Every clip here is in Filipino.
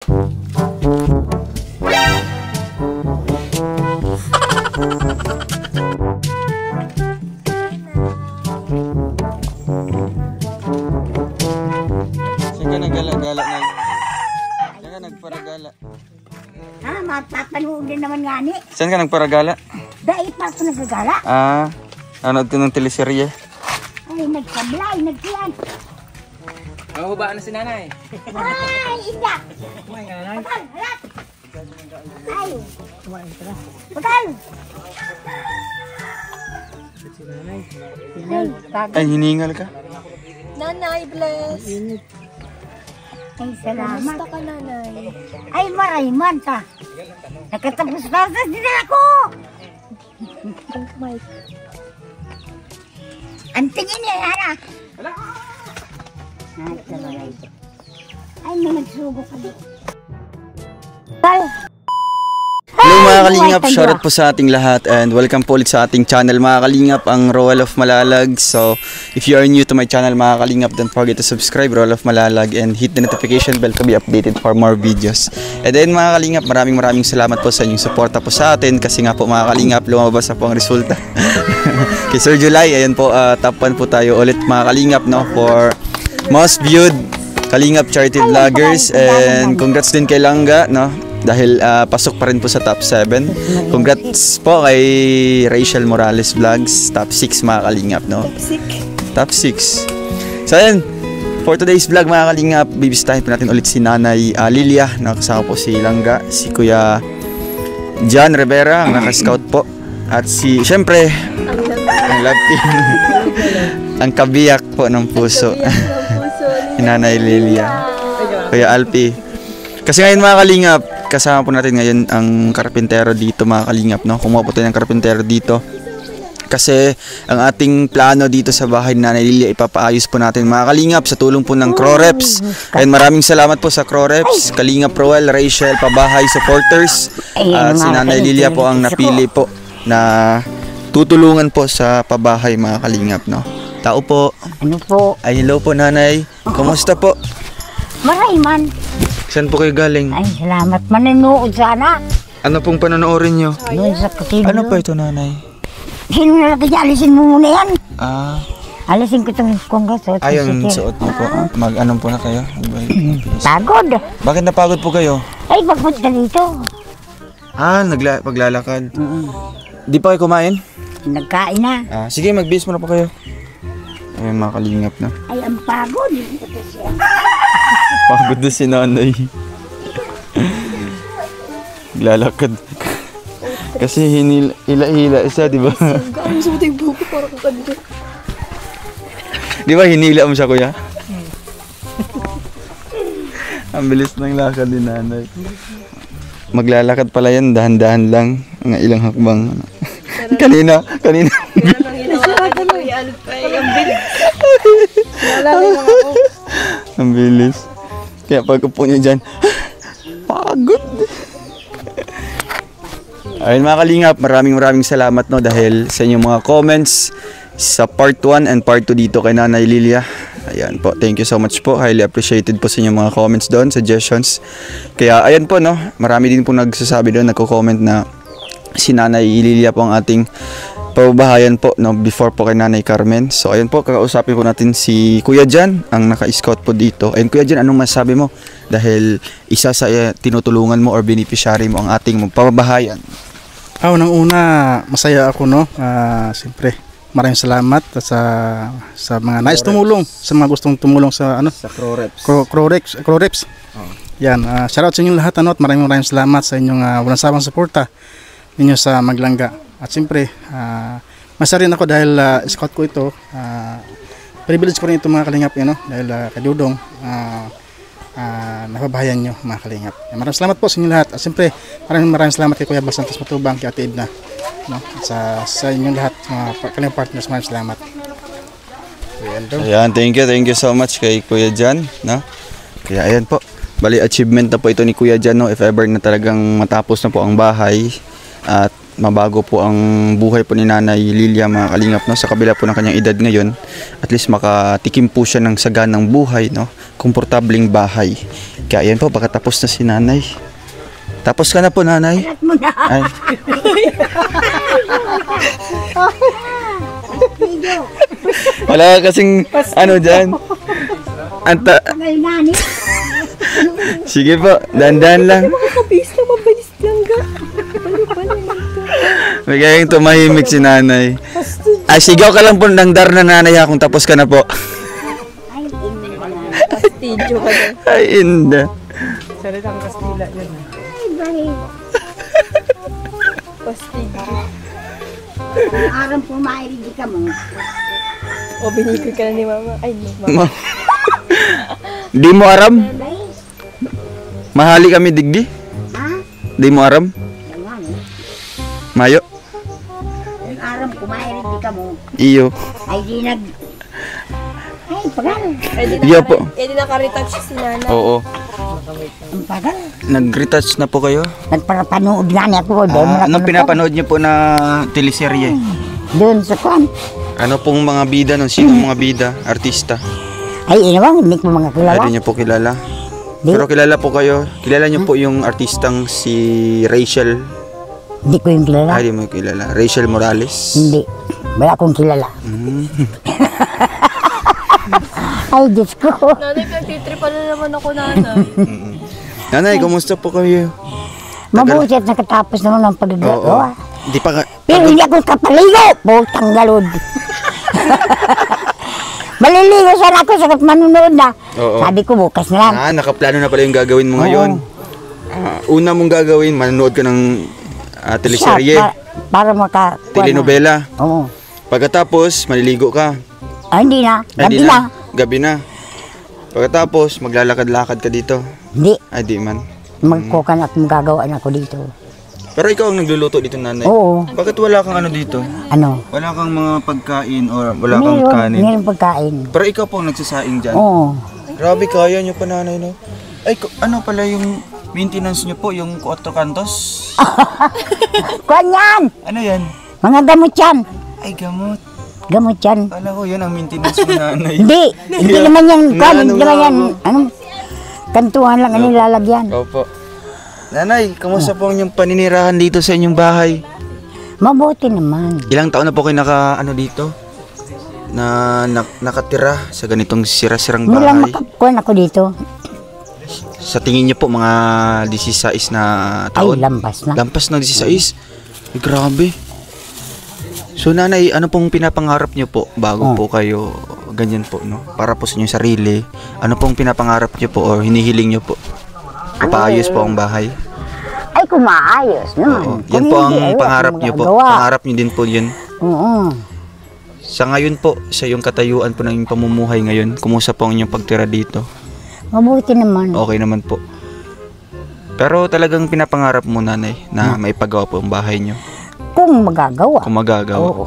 Saan ka nagala-gala na? Saan ka nagparagala? Ah, mapapanood din naman nga ni. Saan ka nagparagala? Dahil pa ako nagagala. Ah, nanood ka ng teleserye? Ay, nagsablay, nagsiyan. Mahubaan na si nanay. Ay, hindi. Kumain ka nanay? Bakal, halat. Ay, bakal. Si nanay. Ay, hiningal ka? Nanay, bless. Ay, salamat. Kamusta ka, nanay? Ay, marayman ka. Nakatapos pa sa din ako. Mike. Ang tingin niya, Hara. Ay, may nagsugo ka doon. Hello mga kalingap, shoutout po sa ating lahat and welcome po ulit sa ating channel mga kalingap, ang Roel of Malalag. So if you are new to my channel mga kalingap, don't forget to subscribe, Roel of Malalag, and hit the notification bell to be updated for more videos. And then mga kalingap, maraming salamat po sa inyong suporta po sa atin, kasi nga po mga kalingap, lumabas na po ang resulta kay Sir July. Ayan po, top 1 po tayo ulit mga kalingap, no, for most viewed Kalingap Charity Vloggers, and congrats din kay Langga, no, dahil pasok pa rin po sa top 7. Congrats po kay Rachel Morales Vlogs, top 6 mga kalingap, no? Top 6. So ayan, for today's vlog mga kalingap, bibisitahin po natin ulit si Nanay Lilia, no? Kasama po si Langga, si Kuya John Rivera, ang naka-scout po, at si, syempre, ang love team, ang kabiyak po ng puso, si Nanay Lilia, Kuya Alpi. Kasi ngayon mga kalingap, kasama po natin ngayon ang karpintero dito mga kalingap, no? Kumuha po tayo ng karpintero dito. Kasi ang ating plano dito sa bahay ni Nanay Lilia, ipapaayos po natin mga kalingap sa tulong po ng Croreps. And maraming salamat po sa Croreps, Kalingap Roel, Rachel, Pabahay supporters. At si Nanay Lilia po ang napili po na tutulungan po sa Pabahay mga kalingap, no? Tao po. Ano po? Ay, hello po Nanay. Kumusta po? Marayman. Saan po kayo galing? Ay, salamat. Mananood sana. Ano pong panonoorin nyo? Doon sa kusilyo. Ano pa ito Nanay? Sino na natin? Alisin mo muna yan. Ah, Alisin ko itong kongreso. ayun, suot niyo po. Mag-anong po na kayo? Pagod. Bakit napagod po kayo? Ay, pagpunta dito. Ah, paglalakad. Di pa kayo kumain? Nagkain na. Ah, sige, mag-base muna po kayo. Ayun, mga kalingap na. Ay, ang pagod. Pagod na si Nanay. Lalakad. Kasi hila-hila isa, di ba? Gano'n sa matay buko para kakanda. Di ba hinila mo siya, Kuya? Ang bilis ng lakad ni Nanay. Maglalakad pala yan, dahan-dahan lang. Mga ilang hakbang. Kanina. Anong ginawa ka ni Kuya Alpay? Ang bilis. Naalala mo ako. Ang bilis. Kaya pag upo niya dyan, pagod. Ayun mga kalingap, maraming salamat, no, dahil sa inyong mga comments sa part 1 and part 2 dito kay Nanay Lilia. Ayan po, thank you so much po. Highly appreciated po sa inyong mga comments doon, suggestions. Kaya ayan po, no, marami din po nagsasabi doon, nagko-comment na si Nanay Lilia po ang ating pababahayan po, no, before po kay Nanay Carmen. So ayun po, kakausapin po natin si Kuya Jan, ang naka-scout po dito. And Kuya Jan, anong masasabi mo dahil isa sa tinutulungan mo or beneficiary mo ang ating pababahayan? Unang-una, masaya ako, no. Siyempre, maraming salamat sa mga nais tumulong, sa mga gustong tumulong sa Sa Croreps. Croreps. Oh. Yan, shoutout sa inyong lahat, ano, at maraming salamat sa inyong walang sawang suporta ninyo sa Maglangga. At siyempre, masaya rin ako dahil scout ko ito. Privilege ko rin ito mga kalingap, no, dahil kadudong napabahayan nyo mga kalingap. Maraming salamat po sa inyo lahat. At siyempre, maraming salamat kay Kuya Bal Santos Matubang, kay Ate Edna, no? At sa inyong lahat, mga kalingap partners, maraming salamat. Ayan, thank you so much kay Kuya Jan, no? Kaya ayan po, bali achievement na po ito ni Kuya Jan, no, if ever na talagang matapos na po ang bahay at mabago po ang buhay po ni Nanay Lilia mga kalingap, no? Sa kabila po ng kanyang edad ngayon, at least makatikim po siya ng saganang buhay, no? Komportabling bahay. Kaya yan po, baka tapos na si Nanay. Tapos ka na po, Nanay. Ay. Wala kasing ano dyan. Anta. Sige po, dandan lang. Makakabis na mabilis lang ga. May kayang tumahimik si Nanay. Ay, sigaw ka lang po ng dar na Nanay ha, kung tapos ka na po. Pastidyo ka na. Ay, hindi. Salitang Kastila yun. Pastidyo. Aram po mairigi ka mo. O, binigay ka na ni Mama. Ay, no, Mama. Di mo aram? Mahali kami digdi? Ha? Di mo aram? Yan eh. Mayo? Yung aram po mairigi ka mo. Iyo. Ay di nag... Ay, pagal. Iyo po. Di naka-retouch si Nana. Oo. Ang pagal. Nag-retouch na po kayo? Nagparapanood nga niya ako. Dahil mo na Anong pinapanood niyo po na teleserye? doon sa kwan. Ano pong mga bida nun? Sino mga bida? Artista? Ay, inawang, hindi ko mga kilala. Hindi niyo po kilala. Di. Pero kilala po kayo. Kilala niyo po yung artistang si Rachel. Hindi ko yung kilala. Ay, di mo kilala. Rachel Morales. Hindi. Wala akong kilala. Ay, Diyos ko. Nanay, nagtitripan na naman ako, Nanay. Nanay, kumusta po kayo? Mabuti at nakatapos naman ang Oo. pagdagawa. Di pa ka... Pero hindi ako kapaligo. Putang galod. Maliligo sana ako sa manunood na. Oo. Sabi ko bukas na lang. Nakaplano na pala yung gagawin mo ngayon. Una mong gagawin, manonood ka ng teleserye, Siya, para maka... telenovela. Oo. Pagkatapos, maliligo ka. Ah, hindi na. Ay, Gabi di na. Gabi na. Pagkatapos, maglalakad-lakad ka dito. Hindi. Ay, di man. Magkukan at magagawaan ako dito. Pero ikaw ang nagluluto dito, Nanay. Oo. Bakit wala kang ano dito? Ano? Wala kang mga pagkain or wala kang kanin? Meron pagkain. Pero ikaw po ang nagsasaing dyan. Oo. Grabe, kaya nyo pa, Nanay, no? Ay, ano pala yung maintenance nyo po, yung 4 kantos? Kuan yan! Ano yan? Mga gamot yan. Ay, gamot. Gamot yan. Kala ko, yan ang maintenance mo, Nanay. Hindi. Hindi naman yan. Kuan, Ano hindi naman nga yan. mo? Ano? Kantuhan lang ang nilalagyan. Opo. Nanay, kamusta po ang inyong paninirahan dito sa inyong bahay? Mabuti naman. Ilang taon na po kayo dito? Nakatira sa ganitong sira-sirang Nilang bahay? makakuan ako dito. Sa tingin niyo po, mga 16 na Ay, taon? lampas na. Lampas na 16? Ay, grabe. So, Nanay, ano pong pinapangarap niyo po bago po kayo ganyan po, no? Para po sa inyong sarili, ano pong pinapangarap niyo po o hinihiling niyo po? Papaayos po ang bahay? Ay, kung maayos naman. Oo. Kung Yan po ang hindi, ay, pangarap wala niyo po. akong magagawa. Pangarap niyo din po yun. Oo. Sa ngayon po, sa iyong katayuan po ng iyong pamumuhay ngayon, kumusta po ang inyong pagtira dito? Mabuti naman. Okay naman po. Pero talagang pinapangarap mo, Nanay, na maipagawa po ang bahay niyo. Kung magagawa. Kung magagawa. Oo.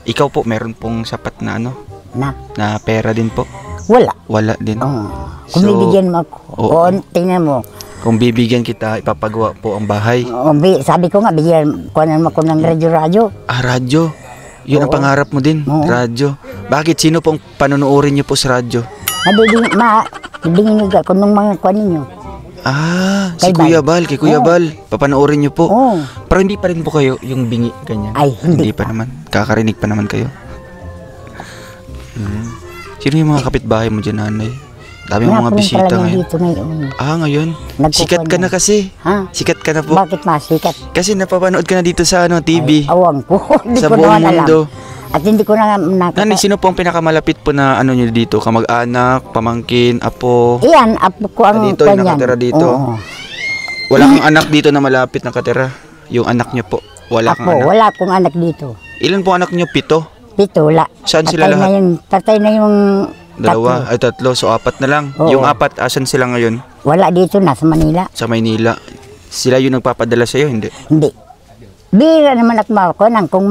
Ikaw po, meron pong sapat na na pera din po? Wala. Wala din. Oo. Kung So, bibigyan mo ako. oo. Oo, tingnan mo. Kung bibigyan kita, ipapagawa po ang bahay. Oo, sabi ko nga, bigyan kuhanan mo ako ng radyo-radyo. Ah, radyo. Yun ang Oo. pangarap mo din, Oo. radyo. Bakit? Sino pong panonoodin niyo po sa radyo? Mabibingig ako ng mga kuha ninyo. Ah, si Kay Kuya Bal. Bal. Kay Kuya Oo. Bal. Papanoorin niyo po. Oo. Pero hindi pa rin po kayo yung bingi, ganyan. Ay, hindi pa naman. Kakarinig pa naman kayo. Sino yung mga kapitbahay mo dyan, Nanay? Dami mga Napunta bisita lang ngayon. dito ngayon. Ah, ngayon? Nagkukuha Sikat ka na. na kasi. Ha? Sikat ka na po. Bakit masikat? Kasi napapanood ka na dito sa TV. Awang ko. Hindi Sa ko buong naman mundo. alam. At hindi ko na Nanay, sino po ang pinakamalapit po na ano nyo dito? Kamag-anak, pamangkin, apo? Iyan, apo ko ang Dito, kuha yung niyan. nakatira dito. Oo. Wala kang anak dito na malapit na katira? Yung anak nyo po? Wala kang Ako, anak? wala akong anak dito. Ilan po anak nyo? 7? Pito, wala. Saan sila lahat? Patay na yung Dalawa? Ay, 3. So, 4 na lang. Oo. Yung 4, asan sila ngayon? Wala dito, nasa Manila. Sa Maynila. Sila yung nagpapadala sa'yo, hindi? Hindi. Bira naman ako makuha kung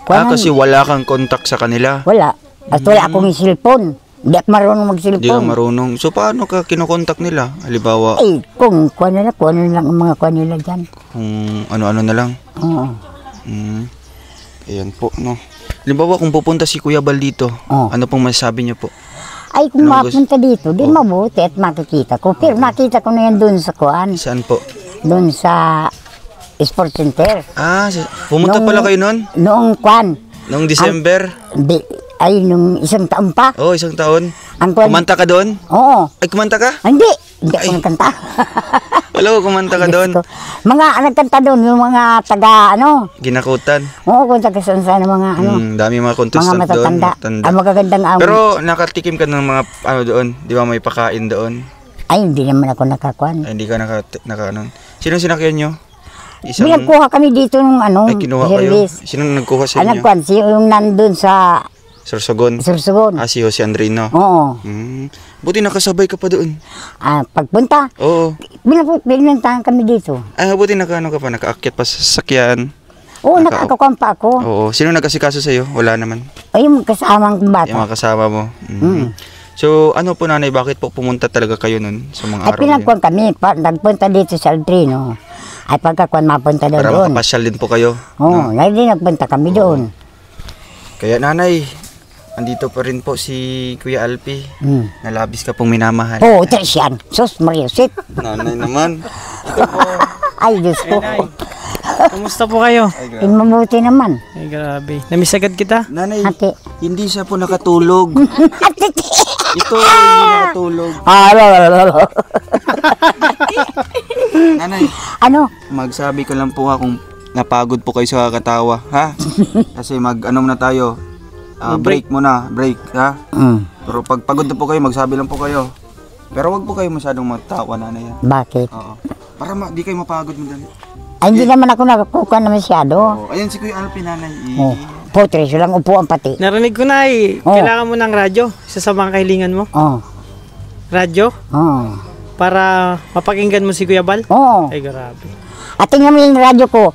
Kasi wala kang contact sa kanila. wala. At wala akong cellphone. Hindi ako marunong Hindi ka mag-cellphone. marunong. So, paano ka kinokontak nila? Halimbawa, Ay, kung kuha nila ang mga kuha nila dyan. kung ano-ano na lang. Oo. Ayan po, no. Halimbawa, kung pupunta si Kuya Bal dito, ano pong masasabi niyo po? Ay, kung mapunta dito, di mabuti at makikita ko. Pero nakita ko na yan doon sa kuan. Saan po? Doon sa Sports Center. Pumunta pala kayo nun? Noong kuan. Noong December? Nung isang taon pa. Oo, isang taon. Kuan, Kumanta ka doon? Oo. Ay, kumanta ka? Hindi ako nagkanta. Wala ko, kumanta ka doon. Mga nagkanta doon, yung mga taga, Ginakutan. Oo, kung taga saan mga Dami mga mga contestant doon. matatanda. Ang magagandang amo. Pero nakatikim ka ng mga doon? Di ba may pakain doon? Ay, hindi naman ako nakakuan. Ay, hindi ka naka Sino sinakyan nyo? Binagkuha kami dito nung Ay, kinuha kayo? Sino nagkuha sa inyo? Nagkuhan, yung nandun sa Sorsogon? Sorsogon. Si Jose Andrino? Oo. Buti nakasabay ka pa doon. Pagpunta, Oo. binantahan kami dito. Buti nakaakyat pa sa sasakyan. Oo, nakakakuan pa ako. Oo. Sino nag-asikaso sa'yo? Wala naman. Ay, yung kasamang bata. Yung mga kasama mo. So, ano po nanay, bakit po pumunta talaga kayo nun sa mga araw na yun? Pinagkuhan kami, nagpunta dito sa Aldrino. Ay, pagkakuan mapunta Para doon. makapasyal din po kayo. Oo, nagpunta kami doon. Kaya nanay, andito pa rin po si Kuya Alpi. Nalabis ka pong minamahal. Oo, tres yan. Sus, Mariusit. Nanay naman. Ay, Diyos ko. Kamusta po kayo? Mabuti naman. Ay, grabe. Namiss agad kita. Nanay, Ate. hindi siya po nakatulog. Ate. Ito, hindi nakatulog. Nanay, Ano? magsabi ko lang po kung napagod po kayo sa kakatawa, ha? Kasi muna tayo. Break muna, break, ha? Pero pag pagod na po kayo, magsabi lang po kayo. Pero wag po kayo masyadong matawa, nanay. Bakit? Oo. Para di kayo mapagod madali. Ay, hindi naman ako nakakuha na masyado. Ayan si Kuya Alpi, nanay. Potres, lang upuan pati. Narinig ko na kailangan mo ng radyo. Isa sa mga kahilingan mo. Oo. Radyo? Oo. Para mapakinggan mo si Kuya Bal? Oo. Ay, grabe. At tingnan mo yung radyo ko,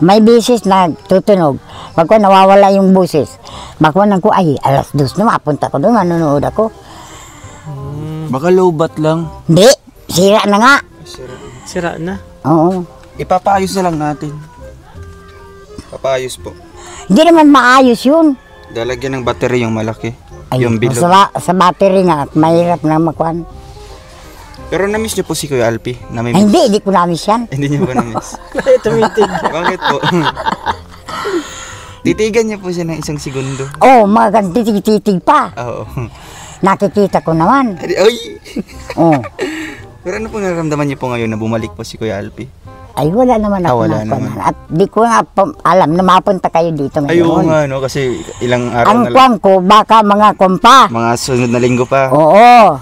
may bisis na tutunog. Pagka nawawala yung busis, makuha ko, ay, 2:00 na, mapunta ko doon, manonood ako. Baka low bat lang. Hindi, sira na nga. Sira na. Oo. Ipapayos na lang natin. Papayos po. Hindi naman maayos yun. Dalagyan ng battery yung malaki. Ay, Yung bilog. sa battery nga, at mahirap na makuhan. Pero na-miss niyo po si Kuya Alpi? Ay, hindi ko na-miss yan. Hindi niyo ba na-miss? Tumitig. Bakit po? Titigan niyo po siya ng 1 segundo. Oo, mga titig pa. Oo. Nakikita ko naman. Ay! Oo. Pero ano po nararamdaman niyo po ngayon na bumalik po si Kuya Alpi? Ay, wala naman ako Wala nakuhan. naman. At di ko nga alam na mapunta kayo dito Ay, oo ngayon. nga, no? Kasi ilang araw Ang na lang. kwan ko, baka mga kompa. Mga sunod na linggo pa. Oo.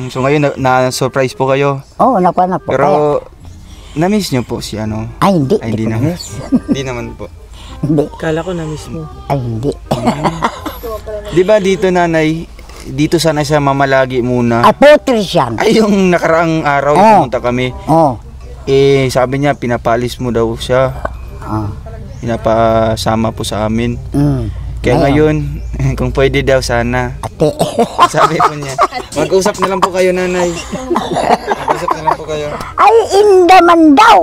So ngayon, na-surprise po kayo. Oo, nakuha na po. Pero, Kaya, na-miss niyo po si ano? ay, hindi. Ay, Hindi hindi ko naman. na-miss. Hindi naman po. Hindi. Kala ko na-miss mo. Ay, hindi. Di ba dito, nanay, dito sana sa mamalagi muna. Ay, potres yan. Ay, yung nakaraang araw, Oo. pumunta kami. Oo. Sabi niya, pinapalis mo daw siya. Oo. Pinapasama po sa amin. Kaya ngayon, kung pwede daw sana. Ate. Sabi po niya, mag-usap na lang po kayo, nanay. Mag-usap na lang po kayo. Ay, indaman daw.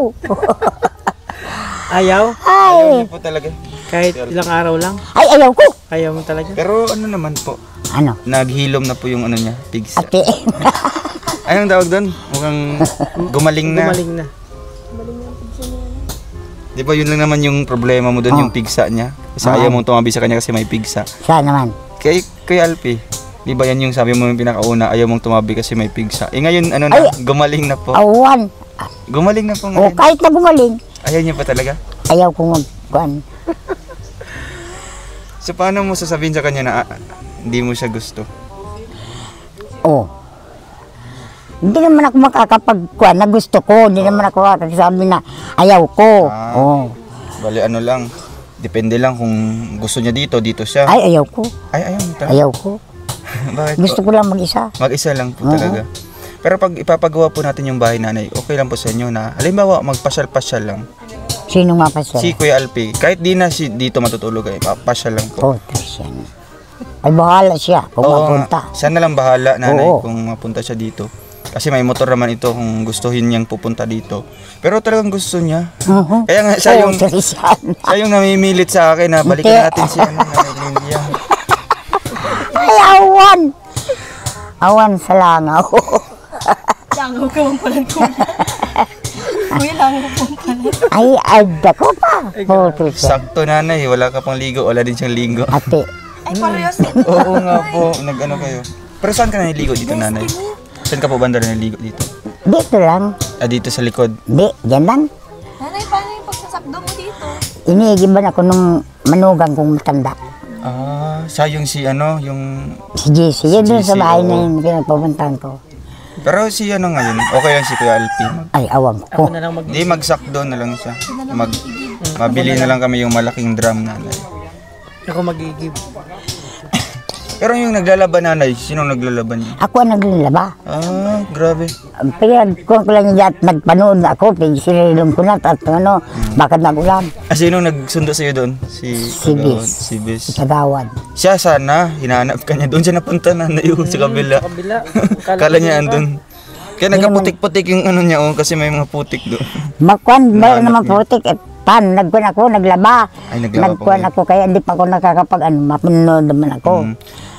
Ayaw? Ay. Ayaw po talaga. Kahit ilang araw lang? Ay, ayaw ko. Ayaw mo talaga? Pero ano naman po, Ano? naghilom na po yung ano niya, pigsa. Ate. Anong tawag doon? Mukhang gumaling na. Gumaling na. Di ba yun lang naman yung problema mo doon, yung pigsa niya? Kasi ayaw mong tumabi sa kanya kasi may pigsa. Saan naman? Kay Alpi, di ba yan yung sabi mo yung pinakauna, ayaw mong tumabi kasi may pigsa. Ngayon, ano na, gumaling na po. Awan. Gumaling na po O, ngayon. kahit na gumaling, Ayaw niya pa talaga. ayaw ko magkuhan. So, paano mo sasabihin sa kanya na hindi mo siya gusto? Oh. Hindi naman ako makakapagkuhan na gusto ko. Hindi naman ako makakasabi na ayaw ko. Oh. Bali, ano lang, depende lang kung gusto niya dito, dito siya. Ay, ayaw ko. Ay, ayaw mo talaga. Ayaw ko. Bakit Gusto po? ko lang mag-isa. Mag-isa lang po talaga. Pero pag ipapagawa po natin yung bahay, nanay, okay lang po sa inyo na, halimbawa, magpasyal-pasyal lang. Sino mapasya? Si Kuya Alpi, kahit di na dito matutulog, pasyal lang po. Oh, Christian. Ay, bahala siya kung Oo mapunta. nga. Siya na lang bahala, nanay, Oo. kung mapunta siya dito. Kasi may motor naman ito kung gustuhin niyang pupunta dito. Pero talagang gusto niya. Oo. Kaya nga siya yung, Christian. siya yung namimilit sa akin na balikan natin si Nanay Lilia. Ay, awan! Awan sa langaw. Langaw ka mong palang kuya. Kuya, langaw ka mong palang. Ay, agda ko pa. Oh, Christian. Sakto nanay, wala ka pang ligo, wala din siyang ligo. Ate, Ay, parehas din. Oo nga po, nag-ano kayo. Pero saan ka naliligo dito nanay? Saan ka po banda naliligo dito? dito lang. Dito sa likod. Di, dyan lang. Nanay, paano yung pagsasakdo mo dito? Iniigiban ako nung manugang kong matanda. Siya yung si ano, yung... Si JC, yun Si dun sa JC, bahay oo. na yun, pinagpapuntahan ko. Pero si ano ngayon, okay lang si Kuya Alpi. Ay, awang Ako ko. na lang Hindi, magsakdo na lang siya. Mabili na lang kami yung malaking drum nanay. Ako mag-igib. Pero yung naglalaban nanay, sino naglalaban niya? Ako ang naglalaba. Grabe. Kung ko lang yan, nagpanood ako, sinilong ko na, at ano, bakit nagulan? Sino nagsundo sa'yo doon? Si Bis. Si Bis. Kagawad. Siya sana, hinahanap ka niya. Doon siya napunta nanay sa kabila. Kabila. Kala niya andun. Kaya nagkaputik-putik yung ano niya, kasi may mga putik doon. Magkuhan ba Nahanap naman niya. putik? Nagkuhan ako, naglaba. Ay, naglaba po Nagkuhan kayo. ako, kaya hindi pa ako nakakapag, mapanood naman ako.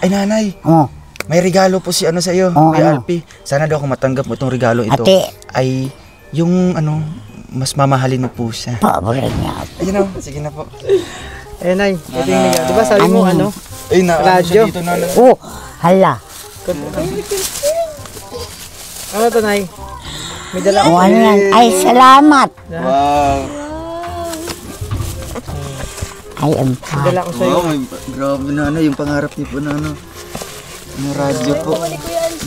Ay nanay, Oh, may regalo po si ano sa iyo, Oo, Kuya ano? Alpi. Sana daw kung matanggap mo itong regalo ito. Ate. Ay yung ano, mas mamahalin mo po siya. paborito niya. Ayun na, sige na po. Eh, Nay, ito yung nag- Di ba sabi mo ano? Ay na, Radyo. dito nanay. Oh, hala. Ano to, Nay? May dala Oh, ko. ano yan? Ay, salamat. Wow. Ay, ang May dala ko sa'yo. Wow, may, grabe nanay, yung pangarap niyo po na ano. Ano radyo po.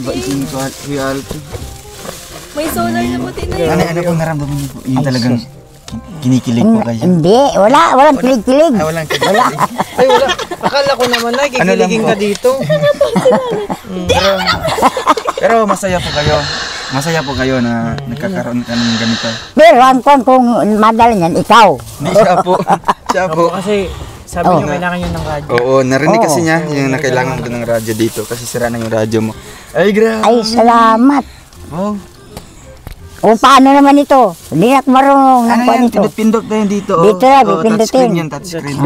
Bait yung Kuya Alpi. May solar na puti na yun. Ano po naramdaman niyo po? Yung talagang kinikilig po kayo. Hindi, walang kilig-kilig. Ay, walang kilig. Ay, wala. Akala ko naman, Nay, kikiligin Ano lang ka po? dito. Pero masaya po kayo. Masaya po kayo na nagkakaroon ka ng ganito. Pero ang kung madala niyan, ikaw. Hindi siya po. Siya po. Kasi sabi Oh. niyo kailangan yun ng radyo. Oo, narinig kasi Oo. niya yung na kailangan mo ng radyo dito kasi sira na yung radyo mo. Ay, grabe. Ay, salamat. Wow. O, paano naman ito? Hindi na ako marunong ng Ano paano yan? ito. Pindot-pindot na yan dito. Dito na, Oo, pipindutin. touchscreen yan, touchscreen.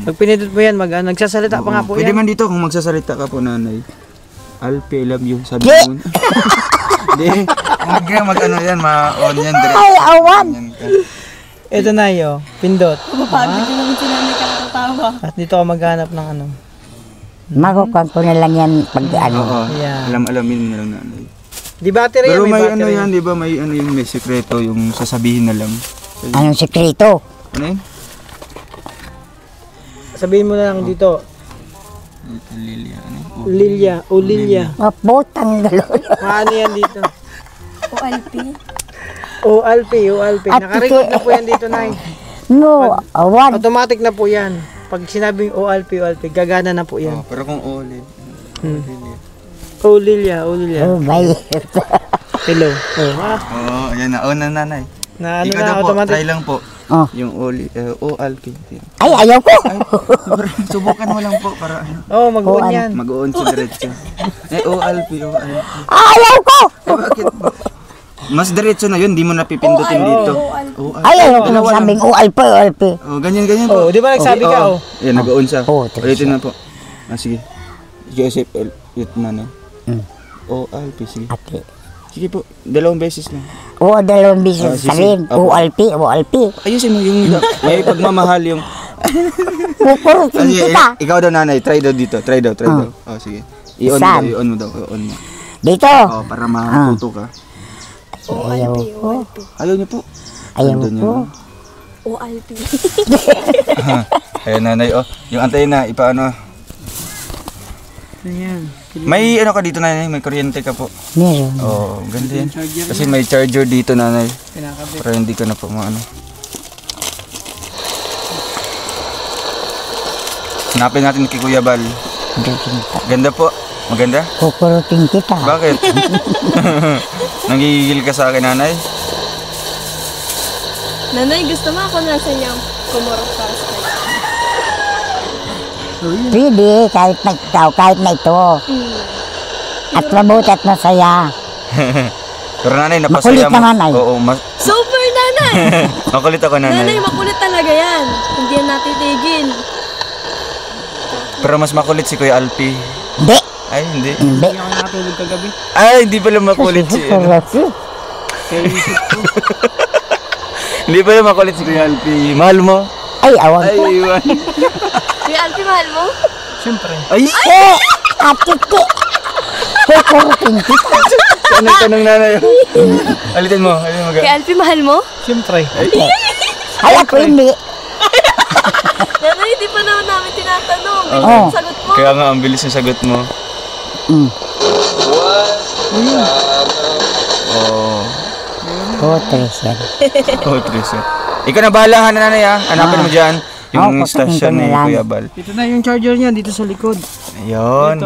Pag pinindot mo yan, nagsasalita pa nga po Pwede yan. man dito kung magsasalita ka po, nanay. Alpi, I love you. Sabi Di. mo. Hindi. Mag-ano yan, ma-on yan. Direct. Ay, awan. Yan ka. Ito na yun, pindot. Mapagod ka naman si nanay kakatawa. At dito ako maghanap ng ano. Makukuha ko na lang yan pag ano. Oo. Yeah. Alamin mo na lang, nanay. Di battery Pero yan, may battery. ano yan, di ba? May ano yung may sekreto, yung sasabihin na lang. Anong sekreto? Ano yun? Sabihin mo na lang dito, Lilia. Ano yun? Lilia, o Lilia. Maputang galon. Ano yan dito? O Alpi. O Alpi, o Alpi. At Nakarecord ito- na po yan dito, Nay. No, awan. Automatic na po yan. Pag sinabing o Alpi, gagana na po yan. Oh, pero kung oli. O Lilia, o Lilia. Oh, bay. Hello. Oh, Oo, ayan na. Oh, nanay. na ano Ikaw na, daw po, automatic. try lang po. Oh. Yung oli, Alpi. Ay, ayaw ko. Subukan mo lang po para ano, Oh, mag-on O, yan. mag-on sa diretso. Alpi, Alpi. Ayaw ko. Bakit po? Mas diretso na yun, di mo napipindutin dito. Alpi. Ay, ayaw ko magsabing ualpe, ualpe. Oh, ganyan po. Oh, di ba nagsabi ka, oh? Yan, nag-on siya. Oh, try Ulitin na po. Sige. Joseph L. Yutman. Alpi, sige. Ate. Sige po, 2 beses lang. Oo, dalawang bisis sige, sabihin. sige. Opo. Ualpe, ualpe. Ayusin mo yung may pagmamahal yung... Kukurutin Sige, kita. ikaw daw nanay, try daw dito, try daw. Oh, sige. I-on mo daw, Saan? i-on mo daw, i-on mo. Dito. Oh, para matuto ka. Ayaw O ko. Alpi. Ayaw niyo po. Ayaw Ganda niya, ko. no? O Alpi. Ayun nanay, yung antayin na, ipaano. Ayan. May ano ka dito nanay, may kuryente ka po. Meron. Oh, ganda yan. Kasi may charger dito nanay. Pinakabit. Para hindi ka na po maano. Hanapin natin kay Kuya Bal. Ganda po. Maganda? Kukurutin kita. Bakit? Nangigigil ka sa akin, nanay? Nanay, gusto mo ako nasa niyang kumurot para sa kanya? Pwede, kahit na ikaw, kahit na ito. At mabuti at masaya. Pero nanay, Makulit napasaya mo. naman, ay. Oo, Super nanay! makulit ako Nanay, nanay. makulit talaga yan. Hindi yan natitigil. Pero mas makulit si Kuya Alpi. Hindi. Ay, hindi. Hindi. Hindi ako nakatulog kagabi. Ay, hindi pala makulit si... Kasi, Kaya isip ko. Hindi pala makulit si Kuya Alpi. Mahal mo? ay, awan Ay, ko. iwan. Kuya Alpi, mahal mo? Siyempre. Ay! Ate ko. Kukurutin kita. Tanong nanay. Alitin mo. Kuya Alpi, mahal mo? Siyempre. Ay, ako hindi. Nanay, hindi pa naman namin tinatanong. Bilis Oo. ang sagot mo. Kaya nga, ang bilis yung sagot mo. Mm. Oo. Oh, Trisha. Oh, Trisha. Ikaw na bahala, nanay ha. Hanapin mo dyan. Yung Oo, station ni kukunin ko na lang. Kuya Bal. Dito na yung charger niya, dito sa likod. Ayun.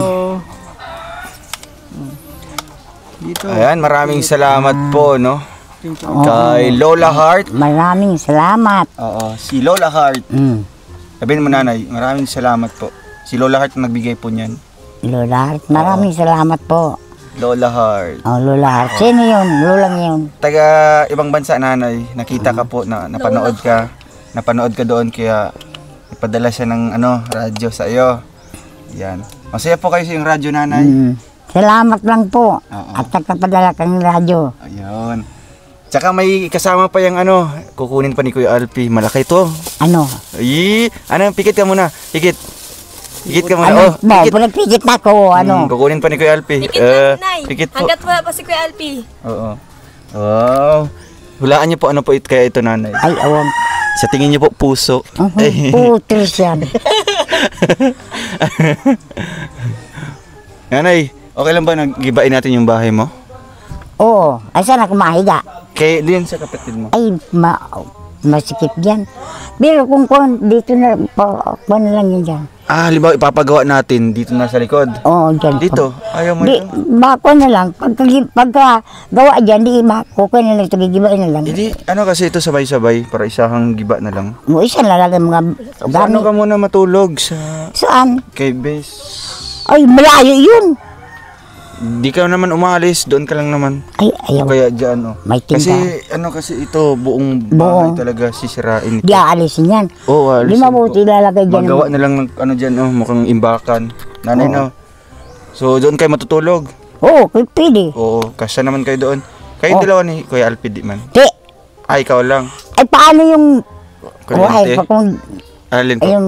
Dito. Ayan, maraming salamat po, no? Oo. Kay Lola Heart. Maraming salamat. Oo, si Lola Heart. Mm. Sabihin mo nanay, maraming salamat po. Si Lola Heart ang nagbigay po niyan. Lola Hart, maraming salamat po. Lola Heart. Oh, Lola Hart. Sino yun? Lolang yun. Taga ibang bansa nanay, nakita ka po na napanood ka. Napanood ka doon kaya ipadala siya ng radyo sa iyo. Yan. Masaya po kayo sa yung radyo nanay. Mm. Salamat lang po. Oo. At nagkapadala kang radyo. Ayun. Tsaka may kasama pa yung kukunin pa ni Kuya Alpi. Malaki to. Ano? Ay, pikit ka muna. Pikit. Pikit ka muna. Ano? Oh, pikit. Pinagpigit na ko. Ano? Kukunin pa ni Kuya Alpi. Pikit na, Nay. Pikit po. Hanggat wala pa si Kuya Alpi. Oo. Wow. Hulaan niyo po ano po kaya ito nanay. Ay, awan. Sa tingin niyo po puso. Ay. Putres yan. Nanay, okay lang ba nagibain natin yung bahay mo? Oo. Ay, saan ako mahiga? Kay diyan sa kapatid mo. Ay, masikip yan. Pero kung dito na, kuwan na lang yan dyan. Halimbawa ipapagawa natin dito na sa likod. Oo, dyan. Dito, ayaw mo Di, ito. bako na lang. Pagka gawa dyan, di kukuha na lang ito, gigibain na lang. Hindi, kasi ito sabay-sabay para isahang giba na lang. Mo isa na lang ang mga Paano gamit. ka muna matulog sa Saan? kay base? Ay, malayo yun. Di ka naman umalis, doon ka lang naman. Ay, ayaw. Kaya diyan May Kasi tindahan. kasi ito buong bahay Buong. talaga sisirain. Di aalisin yan. Oo, Di mabuti lalagay dyan. Magawa na lang ng diyan mukhang imbakan. Nanay no. So doon kayo matutulog. Oo, pwede. Oo, kasya naman kayo doon. Kayo Oh. dalawa ni Kuya Alpi di man. Di. Ay, ikaw lang. Ay, paano yung Kuryente. Ay, kung Alin po? yung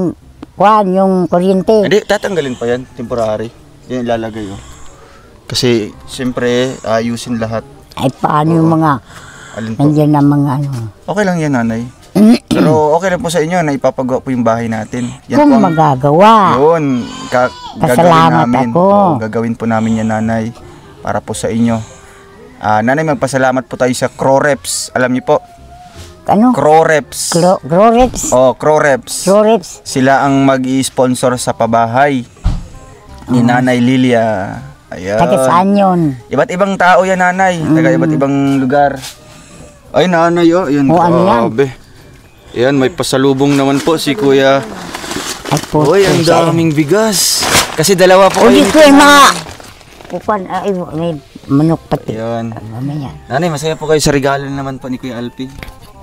yung kuryente. Hindi, tatanggalin pa yan. Temporary. Yan ilalagay Kasi, siyempre, ayusin lahat. Ay, paano yung mga Alin po? nandiyan na mga ano. Okay lang yan, nanay. Pero okay lang po sa inyo na ipapagawa po yung bahay natin. Yan Kung po ang, magagawa. yun, gagawin Pasalamat namin. ako. Oo, gagawin po namin yan, nanay. Para po sa inyo. Nanay, magpasalamat po tayo sa Croreps. Alam niyo po? Ano? Croreps. Groreps. Oh, Croreps. Groreps. Sila ang mag-i-sponsor sa pabahay ni Nanay Lilia. Ayan. Taga saan yun? Iba't ibang tao yan, nanay. Taga iba't ibang lugar. Ay, nanay, Yan, Oh, ano yan? grabe. Yan, may pasalubong naman po si Kuya. Ay, po. Uy, ang daming bigas. Kasi dalawa po O, kayo. di ko yung mga... Kupan, ay, may manok pati. Ayan. Mamaya. Nanay, masaya po kayo sa regalo naman po ni Kuya Alpi.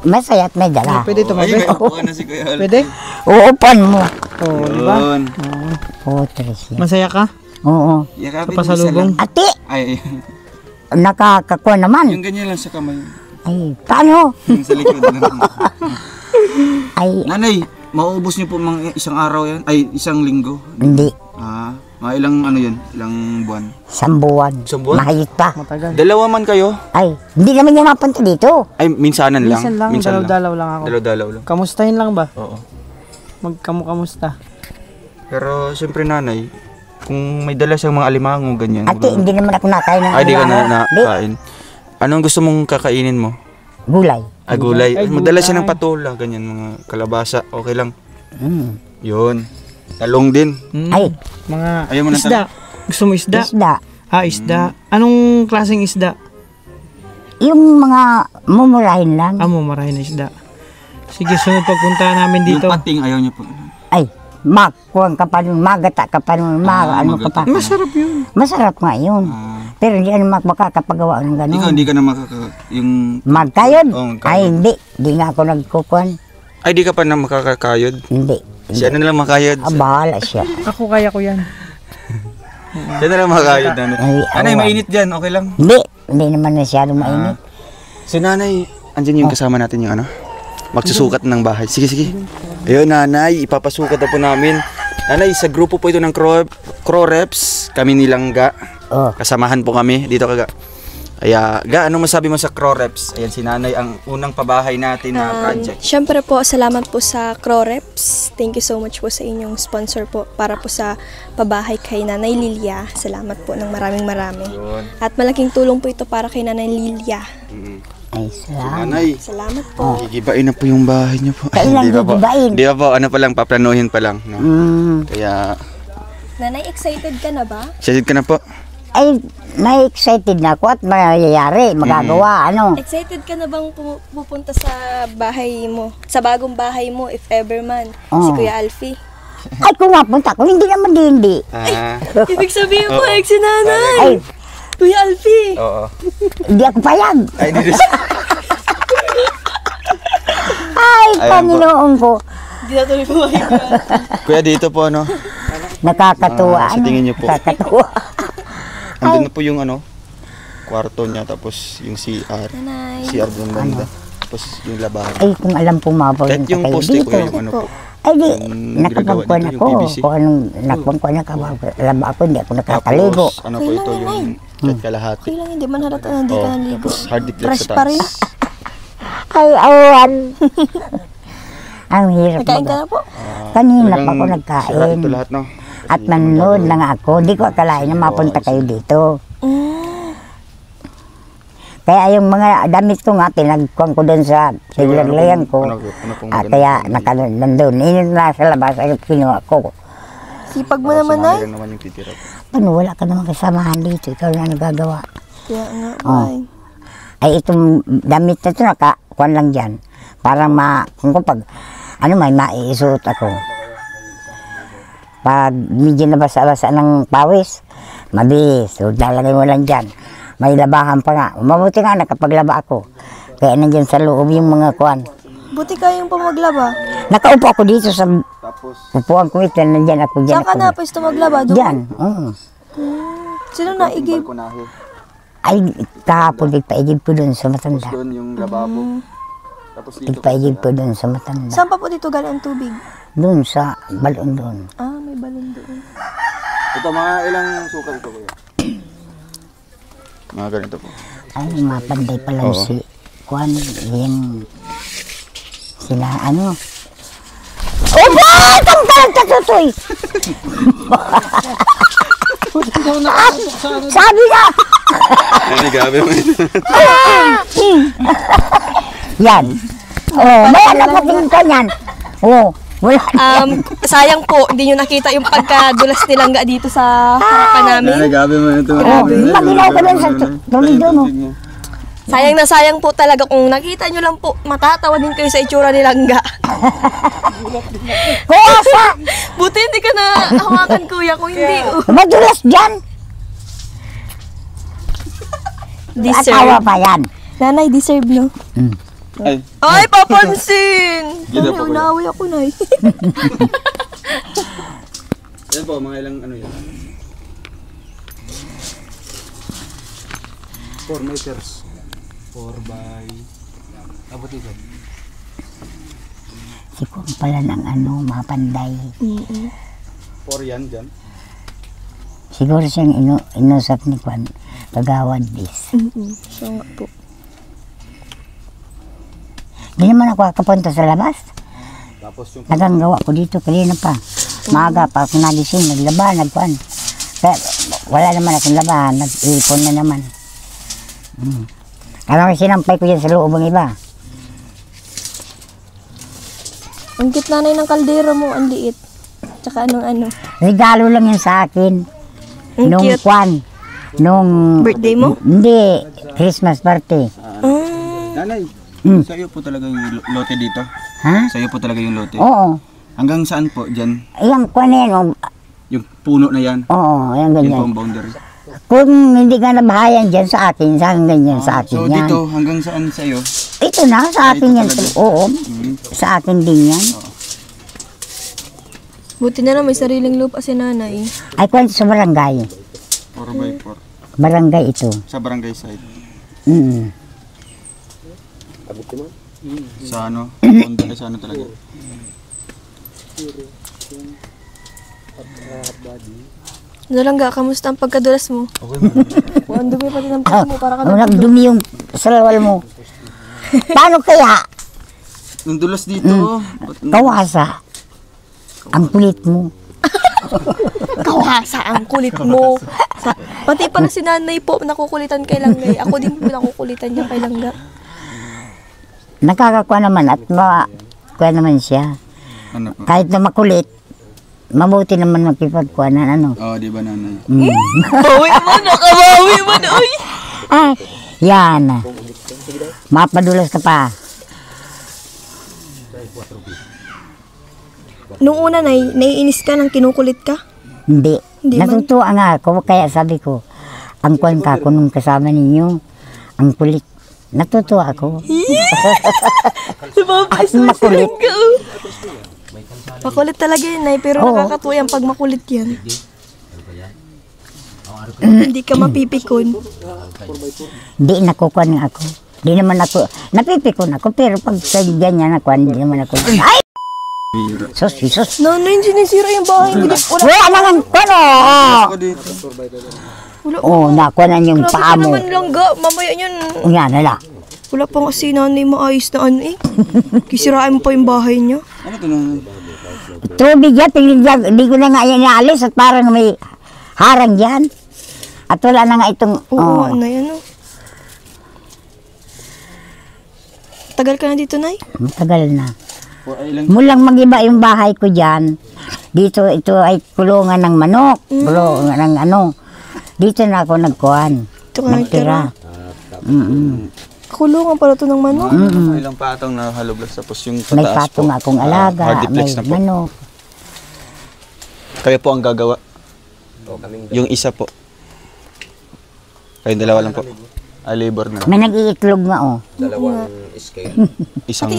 Masaya at may dala. Pwede tumabi? Ay, may upuan na si Kuya Alpi. Pwede? Uupan mo. Oo, di ba? Yun. Putres yan. Masaya ka? Oo. Yakapin Sa pasalubong? mo isa lang. Ate, Ay, nakakakuha naman. yung ganyan lang sa kamay. Ay, paano? Yung sa likod lang. Ay, Nanay, mauubos niyo po mga isang araw yan? Ay, isang linggo? hindi. Mga ilang yun? Ilang buwan? Sambuan. Isang buwan? Mahigit pa. Matagal. Dalawa man kayo? Ay, hindi naman niya mapunta dito. Ay, minsanan lang. Minsan lang, dalaw-dalaw lang ako. Dalaw-dalaw lang. Kamustahin lang ba? Oo. Magkamukamusta? Pero siyempre nanay, kung may dala siyang mga alimango, ganyan. Ate, hindi naman ako nakain ng Ay, di ka alimango. Di, nakain. Anong gusto mong kakainin mo? gulay. Gulay. Ay, Magdala siya gulay. ng patula, ganyan, mga kalabasa. Okay lang. Mm. Yun. Talong din. Ay, Mga Ayaw mo ng isda. Gusto mo isda? isda. Isda. Anong klaseng isda? Yung mga mumurahin lang. Amo, marahin na isda. Sige, sunod pagpunta namin dito. Yung pating, ayaw niyo po. Ay, makuha ka pa nun, magata ka pa nun, ano ka pa. Masarap yun. Masarap nga yun. Pero hindi ano makakapagawa ng gano'n. Ikaw, hindi ka na yung... Magkayod? Oo, magkayod. Ay, hindi. Hindi nga ako nagkukuhan. Ay, di ka pa na makakakayod? Hindi. Si ano na lang makayod? Ah, bahala siya. Ako kaya ko yan. Siya na lang makayod, nanay. Ay, Nanay, awan. mainit dyan, okay lang. Hindi naman masyadong mainit. So, nanay, andyan yung kasama natin yung ano? Magsusukat ng bahay. Sige, sige. Ayun, nanay, ipapasukat na po namin. Nanay, sa grupo po ito ng Crow Reps. Kami nilang Ga. Oh. Kasamahan po kami. Dito ka, Ga. Kaya, Ga, ano masabi mo sa Crow Reps? Ayan, si nanay ang unang pabahay natin na project. Siyempre po, salamat po sa Crow Reps. Thank you so much po sa inyong sponsor po para po sa pabahay kay Nanay Lilia. Salamat po ng maraming. Yun. At malaking tulong po ito para kay Nanay Lilia. Ay, salamat. Nanay, Salamat po. gigibain na po yung bahay niyo po. Kailan Di ba po? gigibain? Di ba po? Ano pa lang, paplanuhin pa lang. No? Kaya, Nanay, excited ka na ba? excited ka na po? Ay, na-excited na ako at mayayari, magagawa, ano. Excited ka na bang pupunta sa bahay mo? Sa bagong bahay mo, if ever man, si Oo. Kuya Alfie? Ay, kung mapunta ko, hindi naman hindi. Ibig sabihin mo, si Nanay! Ay, Kuya Alfie! Oo. hindi ako payag. Ay, di Ay, Ayan po. Panginoon ko. Hindi na tuloy pumayag ka. Kuya, dito po, ano? Nakakatuwa, Sa tingin niyo po. Nakakatuwa. Andun na po yung ano, kwarto niya, tapos yung CR. Nanay. CR doon banda. Tapos yung labahan. Ay, kung alam po Kahit mapunta yung kayo poste dito. ko, yung ano po. Ay, di, yung nakapagkuhan ginagawa dito, ako. yung PVC. Kung anong nakapagkuhan ako, ako, hindi ako nakataligo. Tapos, ano po ito, yung kahit kalahati. Okay lang, hindi man halata na hindi Oh, ka naligo. tapos hard deflex Fresh sa pa taas. rin. Ay, awan. Ang hirap Nagkain ka mag- na po? Kanina pa Talagang ako sira nagkain. ito lahat, no? At nanonood na nga ako. Hindi ko akalain na mapunta kayo dito. Kaya yung mga damit ko nga, pinagkuhan ko doon sa tiglalagyan ko. Ano pong At maganda? kaya nandun. Init na sa labas ay kinuha ko. Sipag mo naman, Nay. Lang naman yung titira. Paano wala ka naman kasamahan dito? Ikaw na nagagawa. Kaya nga, Oh. Nay. Ay itong damit na ito, nakakuhan lang dyan. Parang kung pag, may maiisuot ako. Pag medyo nabasa-basa ng pawis, mabilis. So, lalagay mo lang dyan. May labahan pa nga. Mabuti nga nakapaglaba ako. Kaya nandyan sa loob yung mga kuhan. Buti kayong pamaglaba. Nakaupo ako dito sa Tapos, upuan ko ito. Nandyan ako dyan. Saan ka na pwesto maglaba? Doon? Dyan. Oo. Sino na igib? balkonahe. Ay, kahapon, nagpaigib ko doon sa matanda. Doon yung lababo. Tapos dito. Nagpaigib ko doon sa matanda. Saan pa po dito galing ang tubig? Doon sa balon doon. Ah, may balon doon. Ito, mga ilang sukat ito, kuya? Mga ganito po. Ay, mapanday pa lang Oo. si Juan, yung sila ano. Oh, ba't ang katutoy? Sabi na! Ay, gabi mo ito. Yan. Oh, may alam mo tingin ka yan. Oh, wala. Sayang po, hindi nyo nakita yung pagkadulas nilangga dito sa harapan namin. Ay, gabi mo ito. Oh, magilaw ka doon sa tuloy doon. Oh. Sayang na sayang po talaga kung nakita nyo lang po, matatawa din kayo sa itsura ni Langga. Kuwasa! Buti hindi ka na hawakan, kuya, kung hindi. Madulas dyan. At awa Deserve. pa yan. Nanay, deserve, no? Ay, Ay, papansin! Dito Nanay, po, kuya. unaway ako, Nay. yan po, mga ilang ano yan. 4 meters. 4 by... Abot dito. Si Juan pala ng ano, mapanday. 4 yan dyan. Siguro siyang inusap ni Juan. Kagawad this. So nga po. Hindi naman ako kapunta sa labas. Tapos yung... Naganggawa ko dito kanina pa. Maaga pa ako nagising, naglaba, nagkuhan. Kaya wala naman akong labahan, nag-ipon na naman. Alam mo, sinampay ko yan sa loob ng iba. Ang cute, Nanay, ng kaldero mo, ang liit. Tsaka ano. Regalo lang yan sa akin. Ang Nung cute. Juan. Nung... Birthday mo? Hindi. Christmas party. Nanay, sa'yo po talaga yung lote dito? Ha? Sa'yo po talaga yung lote? Oo. Hanggang saan po dyan? Ayan, Juan yan. Yung puno na yan? Oo, ayan Yun po ganyan. ang boundary. Kung hindi ka nabahayan dyan sa akin, sa ganyan sa akin So yan. dito, hanggang saan sa'yo? Ito na, sa akin yan. Oo, sa akin din yan. Buti na lang may sariling lupa si nanay. Ay, kwento sa barangay. 4x4. Barangay ito. Sa barangay side. Mm. Sa ano? Honda, sa ano talaga? Nalangga, kamusta ang pagkadulas mo? Okay. Ang dumi pati ng pagka mo, para ka Nagdumi yung salawal mo. Paano kaya? Nung dulas dito. Kawasa. Ang kulit mo. Kawasa ang kulit mo. Pati pala si nanay po, nakukulitan kay Langgay. Ako din po nakukulitan niya kay Langga. Nakakakuha naman at kuha naman siya. Ano po? Kahit na makulit, mabuti naman magkipagkuhanan, ano. Oo, di ba nanay? Bawi mo, nakabawi mo na, uy! Ay, yan. Mapadulas ka pa. Nung una, naiinis ka nang kinukulit ka? Hindi. Hindi man. Natutuwa nga ako, kaya sabi ko, ang kuhan ka ako nung kasama ninyo, ang kulit. Natutuwa ako. At makulit. Makulit talaga yun, Nay, pero Oo. nakakatuwa yan pag makulit yan. Hindi ka mapipikon. Hindi nakukuha nga ako. Hindi naman ako, napipikon ako, pero pag sa ganyan ako, hindi naman ako. Ay! Sus. Nanay, sinisira yung bahay. Hindi ko Wala naman ko, no! Ako dito. Oo, nakuha na yung Grabe paa ka mo. naman, Langga. Mamaya yun. Yan, wala. Wala pa kasi nanay maayos na ano eh. Kisirain mo pa yung bahay niya. Ano to nanay? Tubig yan, hindi ko na nga yan naalis at parang may harang yan. At wala na nga itong, Oo, Nay, ano. Tagal ka na dito, Nay? matagal na. Ay lang. Mulang mag-iba yung bahay ko dyan. Dito, ito ay kulungan ng manok. Kulungan ng ano. Dito na ako nagkuhan. Ito ka nagtira. Kulungan pala ito ng manok. Ilang patong na halublas tapos yung May pataas patong po. akong alaga, Hardiplex may na po. manok. Kayo po ang gagawa. Yung isa po. Kayong dalawa lang po. Labor na. May nag-iitlog nga, oh. Isang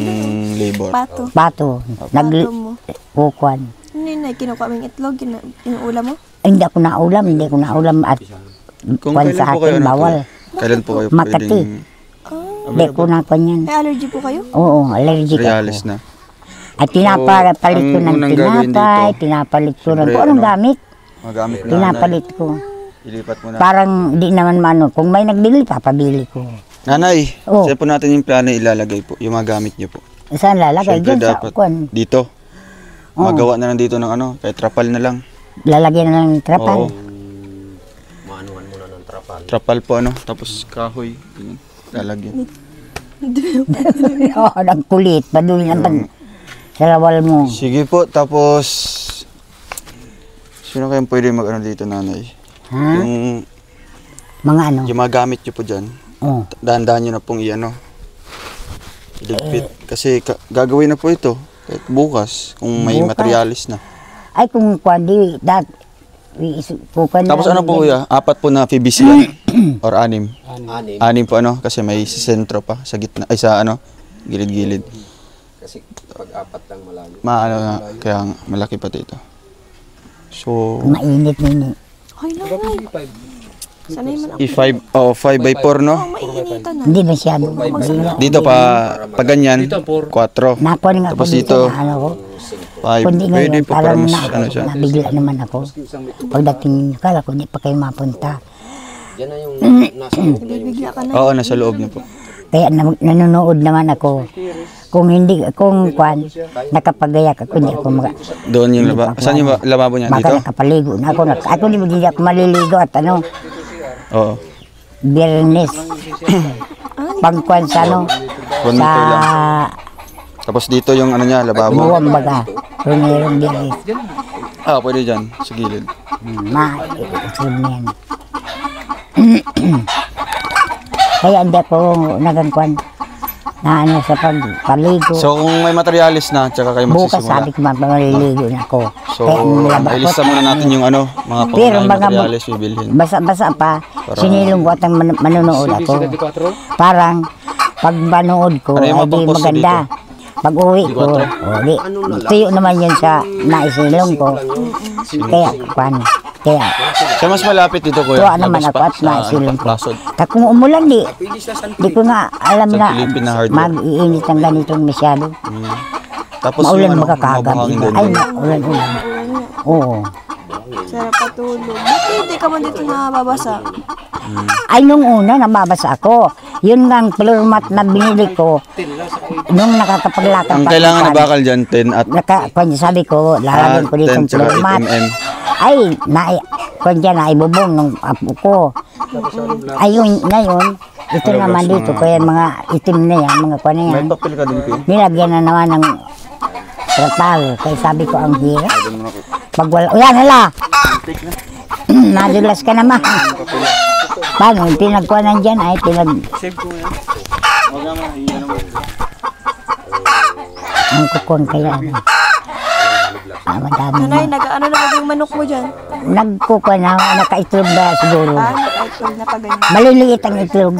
labor. Pato. Pato. Pato mo. Nagkukuhan. Ano yun, Nay? Kinukuha mo yung itlog? Inuulam mo? Hindi ako naulam at Kung kuhan kailan sa po kayo akin, ano, bawal. Kailan po kayo Makati. pwedeng Hindi ko na kuhan yan. May allergy po kayo? Oo, allergic realis ako. na? At pinapalit ko ang ng unang gagawin tinapay, dito, pinapalit ko ng siyempre, kung anong ano, gamit. Magamit na. Pinapalit ko. Ilipat mo na. Parang di naman mano. Kung may nagbili, papabili ko. Nanay, Oh. saan po natin yung plano ilalagay po? Yung mga gamit niyo po. Saan lalagay? Siyempre Diyan sa dapat kuhan. dito. Oh. Magawa na lang dito ng ano, kahit trapal na lang. Lalagyan na ng trapal. Oo. Trapal po ano, tapos kahoy. Ganyan. Lalagyan. Oo, ang kulit. Paduli ng sarawal mo. Sige po, tapos sino kayang pwede mag-ano dito, nanay? Ha? Yung, Mga ano? yung mga gamit nyo po dyan, Oh. dahan-dahan nyo na pong i-ano. Iligpit. Kasi gagawin na po ito. Kahit bukas, kung may Bukas. materialis na. Ay, kung kuhan, di, kukan Tapos ano po kuya? 4 po na PVC yan? Or 6? 6 po ano? Kasi may sentro pa sa gitna. Ay sa ano? Gilid-gilid. Kasi pag 4 lang malalim. Maano nga, kaya malaki pati ito. So, Mainit nini. Ay, Nanay. Sanay man ako. i5, 5x4 no? Oh, maiinitan na. Hindi masyado. Hindi. Dito pa ganyan, 4. Nakuha nga ako Tapos dito. dito, Ano ko. 5. Kundi Pwede ngayon, po para parang mas ano siya. nabigla naman ako. Pagdating nyo, kala ko, hindi pa kayo mapunta. Yan na yung nasa loob na yung Bigla ka na. Oo, nasa loob na po. Kaya nanonood naman ako. Kung hindi, kung kwan, nakapagayak ako, hindi ako Doon yung lababo. Saan yung lababo niya? baka Dito? nakapaligo na ako. Ako hindi ako maliligo at ano, Oo. Biyernes. Pagkwan sa ano, 1 sa meter lang. Tapos dito yung ano niya, lababo. buwang baga. Runirong Biyernes. Pwede dyan, sa gilid. Ma-itlog niyan. Kaya hindi ako nagangkwan. na ano sa pagpaligo. So kung may materialis na, tsaka kayo Bukas sabi magsisimula. ko maliligo na ako. So, Kaya nilaba ko. ilista muna natin yung ano, mga Pero pangunahing mga materialis bibilhin. basa-basa pa, sinilong ko at ang manonood ako. Parang pag manood ko, Ano yung ay di mapapos maganda. Pag uwi ko, di, tuyo naman yun sa naisilong ko. Kaya, kaya, Siya mas malapit dito, kuya. tuwa naman Labas ako pa at sa naisilong ko. Plasod. Kung umulan, di ko nga alam Sa na Philippine na hardware. mag-iinit ang ganitong masyado. Tapos Maulan yung ano, makakagam. mabuhangin din. Ay, maulan-ulan. Oo. Sarap patulog. Bakit hindi ka man dito nababasa? Ay, nung una, nababasa ako. Yun nga ang floor mat na binili ko. Nung nakakapaglakad Ang kailangan na bakal dyan, 10 at sabi ko, lalagyan ko dito 10 ang tsaka floor 8 mat. mm. Ay, naibubong ng apo ko. Ayun, ngayon, ito naman dito, kaya mga itim na yan, mga kwan na May yan. papel ka din, kuya. Nilagyan na naman ng tratal. Kaya sabi ko, ang hirap. Pag wala, yan, hala! Nadulas ka naman. Paano, yung pinagkuhanan dyan ay ang kukuhan kaya. Madami Nanay, na. nag-ano na ba yung manok mo dyan? Nagkukuhan na, nakaitlog na siguro. Nag-alcohol na pa ganyan. Maliliit ang itlog.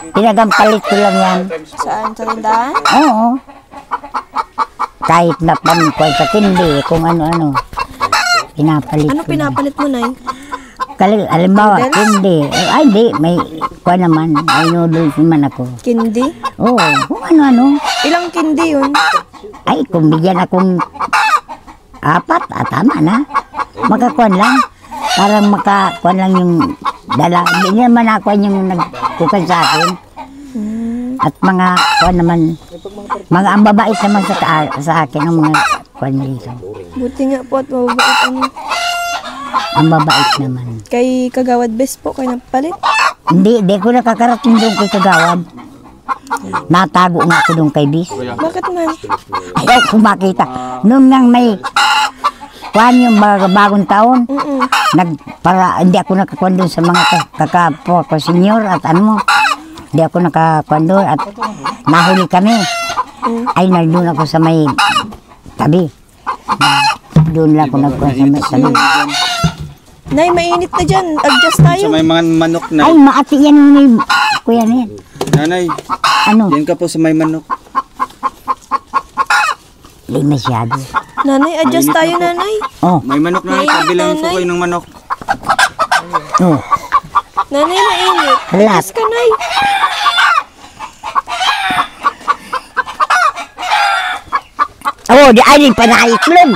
Pinagampalit ko lang yan. Saan? Sa tindahan? Oo. Kahit na pamkuhan sa tindi, kung ano-ano. Pinapalit Ano ko. pinapalit mo, Nay? Halimbawa, tindi. Ay, di, may kuha naman. May noodles naman ako. Kindi? Oo, kung ano-ano. Ilang kindi yun? Ay, kung bigyan akong 4, tama na. Makakuan lang. Parang makakuan lang yung dala. Hindi naman ako yung nagkukan sa akin. At mga kuan naman, mga ang babait naman sa akin ang mga kuan dito. Buti nga po at mababait ano. Ang babait naman. Kay Kagawad Best po kayo napalit? Hindi ko nakakarating doon kay Kagawad. Natago nga ako doon kay Bis. Bakit man? Ayaw ko makita. Noong nang may kuan yung bagong taon, hindi ako nakakuan doon sa mga kakapwa ko senior at ano mo. Hindi ako nakakuan doon at nahuli kami. Ay, nandun ako sa may tabi. Doon lang ako nagkuan sa may tabi. Nay, mainit na dyan. Adjust tayo. Sa may mga manok na. Ay, maati yan yung may kuya na yan. Nanay, Ano? yan ka po sa may manok. Hindi masyado. Nanay, adjust tayo, nanay. Oh, May manok na, Mainit, kabilang po nanay. kayo ng manok. oh. Nanay, mainit. Lahat. Adjust ka, Nay. Oh, di ay pa nakaiklog.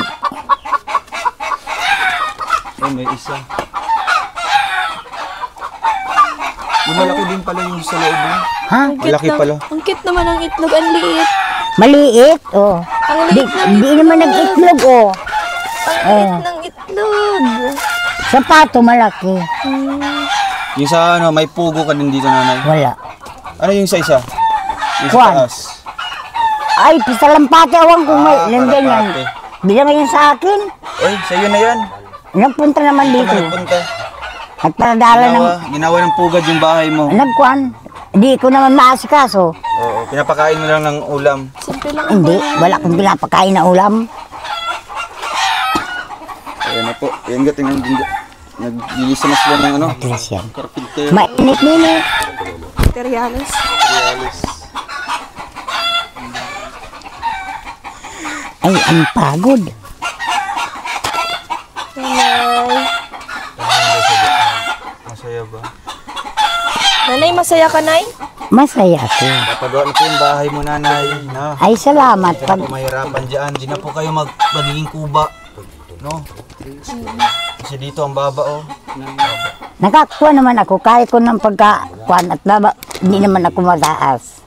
Ay, may isa. Yung malaki din pala yung sa loob mo. Ha? Malaki pala. Ang cute naman ang itlog. Ang liit. Maliit, oh. Ang Di, liit ng di naman nag-itlog, oh. Ang liit ng itlog. Sapato malaki. Yung sa ano, may pugo ka din dito, nanay. Wala. Ano yung sa isa? Yung sa Kuwan. taas. Ay, pisalampate, awang kung may nandiyan yan. Kalapate. Bilang yan sa akin. Ay, sa'yo na yan. Nagpunta naman dito. Punta. Nagparadala ng Ginawa ng pugad yung bahay mo. nagkuhan. Di ko naman maasikaso. Oo, pinapakain mo lang ng ulam. Simple lang. Hindi, wala akong pinapakain na ulam. Ayan na po. Ayan ka, tingnan din. Naglilisa na sila ng ano. Tres yan. Carpenter. Mainit-ninit. Materials. Ay, ang pagod. Nanay. Masaya ba? Nanay, masaya ka, Nay? Masaya ako. Napagawa na po yung bahay mo, nanay. Na. Ay, salamat. Hindi Pag, na po mahirapan dyan. Hindi na po kayo magiging kuba. No? Kasi dito ang baba, oh. nakakuha naman ako. Kahit ko ng pagkakuhan at baba, hindi naman ako mataas.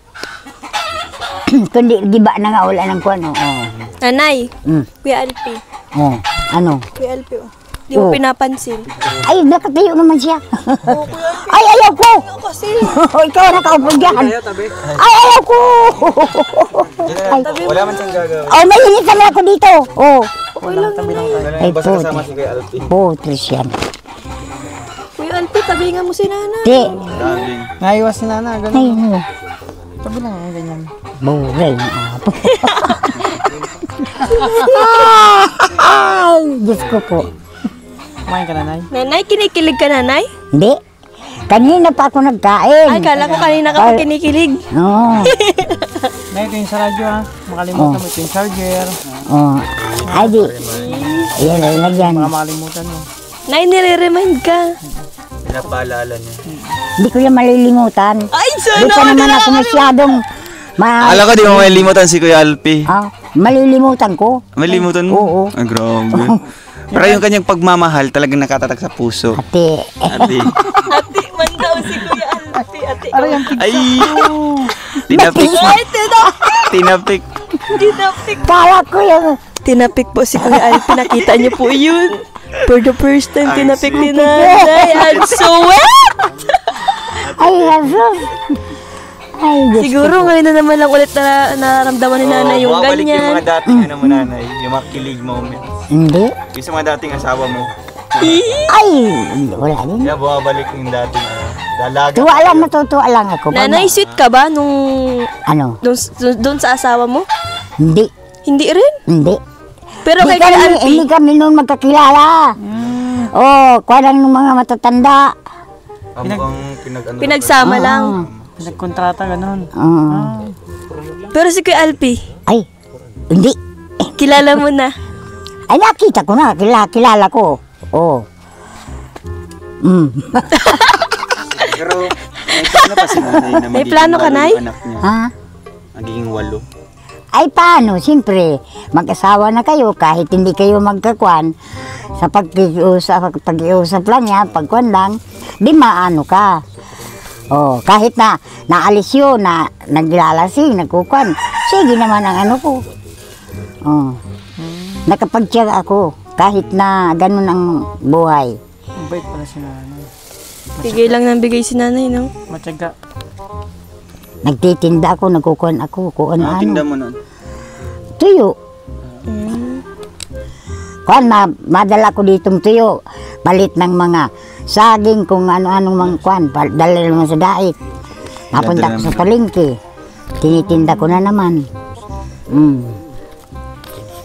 Kundi, giba na nga wala ng kuhan. Oh. Nanay. Kuya Alpi. Oh. Ano? Kuya Alpi, oh. Di mo Oh. pinapansin. Ay, nakatayo naman siya. Oh, Kuya Alpi. Ay, ayaw ko! Kasi. Ikaw nakaupo dyan. Ay, ayaw ko! Wala man siyang gagawin. Ay, mainit naman ako dito. Oh. Okay lang, Nanay. Ay, Basta puti. kasama si Kuya Alvin. Putres yan. Kuya Alpi, tabi nga mo si Nanay. Di. Daming. Naiwas na na, ganun. Ay, oh. Tabi lang ang ganyan. Buray na apo. Ay, Diyos ko po. Kumain ka na, Nay? Nanay, kinikilig ka, nanay? Hindi. Kanina pa ako nagkain. Ay, kala ko kanina ka pa kinikilig. Oo. Nay, ito yung sa radyo ha. Makalimutan mo ito yung charger. Oo. Ay, di. Ayan, ay lagyan. Baka makalimutan mo. Nay, nire-remind ka. Pinapaalala niya. Hindi ko yan malilimutan. Ay, Di sana pa naman ako masyadong Alam ko di mo malilimutan si Kuya Alpi. malilimutan ko. Malilimutan mo? Oo. Ah, grabe. Pero yung kanyang pagmamahal talagang nakatatak sa puso. Ate. Ate. Ate, man daw si Kuya Alpi. Ate, Ay! Tinapik. Tinapik. tinapik. Kala ko yung Tinapik po si Kuya Alpi. Nakita niyo po yun. For the first time, tinapik ni nanay. I'm so wet! ay, Jesus. Ay, Diyos Siguro ngayon na naman lang ulit na nararamdaman ni nanay yung Bumabalik yung ganyan. mga dating ano mo nanay. Yung mga kilig moments. Hindi. Yung sa mga dating asawa mo. Ay, wala din. Kaya bumabalik yung dating dalaga. Tuwa lang, natutuwa lang ako. Nanay, sweet ka ba nung Ano? doon sa asawa mo? Hindi. Hindi rin. Hindi. Pero kay Kuya Alpi, Hindi kami noon magkakilala. Oh, kuha lang ng mga matatanda. pinagsama lang. Pinagkontrata, gano'n. Oo. Pero si Kuya Alpi, Ay, hindi. kilala mo na. Ay, nakita ko na. Kilala ko. Oh. Pero may plano pa si nanay na May plano ka, Nay? anak niya. Ha? Magiging 8. Ay, paano? Siyempre, mag-asawa na kayo kahit hindi kayo magkakuan. Sa pag-iusap lang yan, pagkuan lang, di maano ka. Oh, kahit na naalis yun, na naglalasing, nagkukuan, sige naman ang ano ko. Oh. Nakapagtiyaga ako, kahit na ganun ang buhay. Mabait pala si nanay. Bigay lang ng bigay si nanay, no? Matyaga. Nagtitinda ako, nagkukuan ako, kung Ano tinda ano-ano. mo nun? Tuyo. Kuan, madala ko ditong tuyo. Palit ng mga saging, kung ano-anong mga kuan. Dala naman sa daig. Napunta ko sa palengke. Tinitinda ko na naman.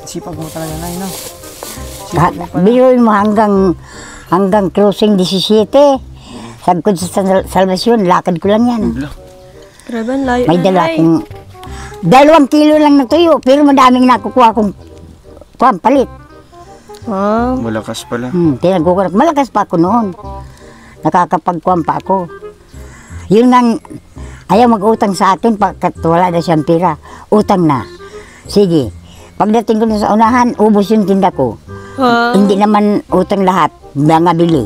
Sipag mo talaga, Nay, no? Biruin mo hanggang closing 17. Sagkod sa Salvasyon, lakad ko lang yan. Grabe, ang layo May na, dala Nay. akong 2 kilo lang na tuyo, pero madaming nakukuha kong kuan, palit. Wow. Malakas pala. Tinagugulat. Malakas pa ako noon. Nakakapagkuhan pa ako. Yun nga, ayaw mag-utang sa akin pagkat wala na siyang pira. Utang na. Sige. Pagdating ko na sa unahan, ubos yung tinda ko. Wow. Hindi naman utang lahat. Mga bili.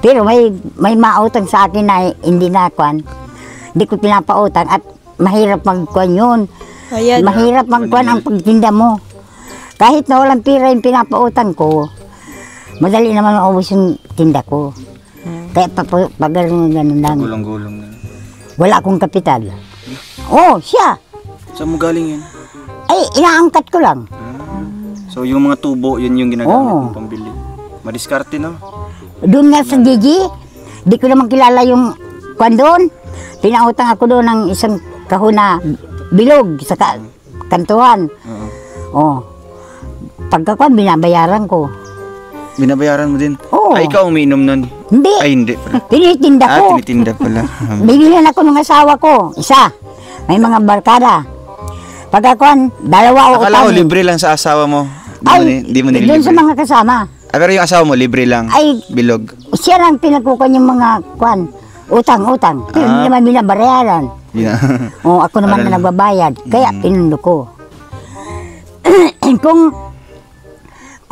Pero may mautang sa akin na hindi na kuhan. Hindi ko pinapautang at mahirap magkuhan yun. Ayan. Mahirap magkuhan ang pagtinda mo. Kahit na walang pira yung pinapautang ko, madali naman maubos yung tinda ko. Kaya pag ganun lang. Gulong-gulong na. Wala akong kapital. Oh, siya. Saan mo galing yan? Ay, inaangkat ko lang. So yung mga tubo, yun yung ginagamit Oo. mong pambili. Madiskarte, no? Doon nga sa Gigi, di ko naman kilala yung kwan doon. Pinautang ako doon ng isang kahon na bilog sa kantuhan. Oo. Oh. Pagkakuan, binabayaran ko. Binabayaran mo din? Oo. Ay, ikaw umiinom nun? Hindi. Ay, hindi pala. Tinitinda ko. Tinitinda pala. Bibilan ako ng asawa ko. Isa. May mga barkada. Pagkakuan, 2 o Akala ko utangin. libre lang sa asawa mo. Di mo doon nililibre. sa mga kasama. Pero yung asawa mo, libre lang. Ay, Bilog. siya lang pinagkukuan yung mga kuan. Utang. Pero hindi naman binabayaran. Yeah. O, ako naman na nagbabayad. Kaya pinundo ko.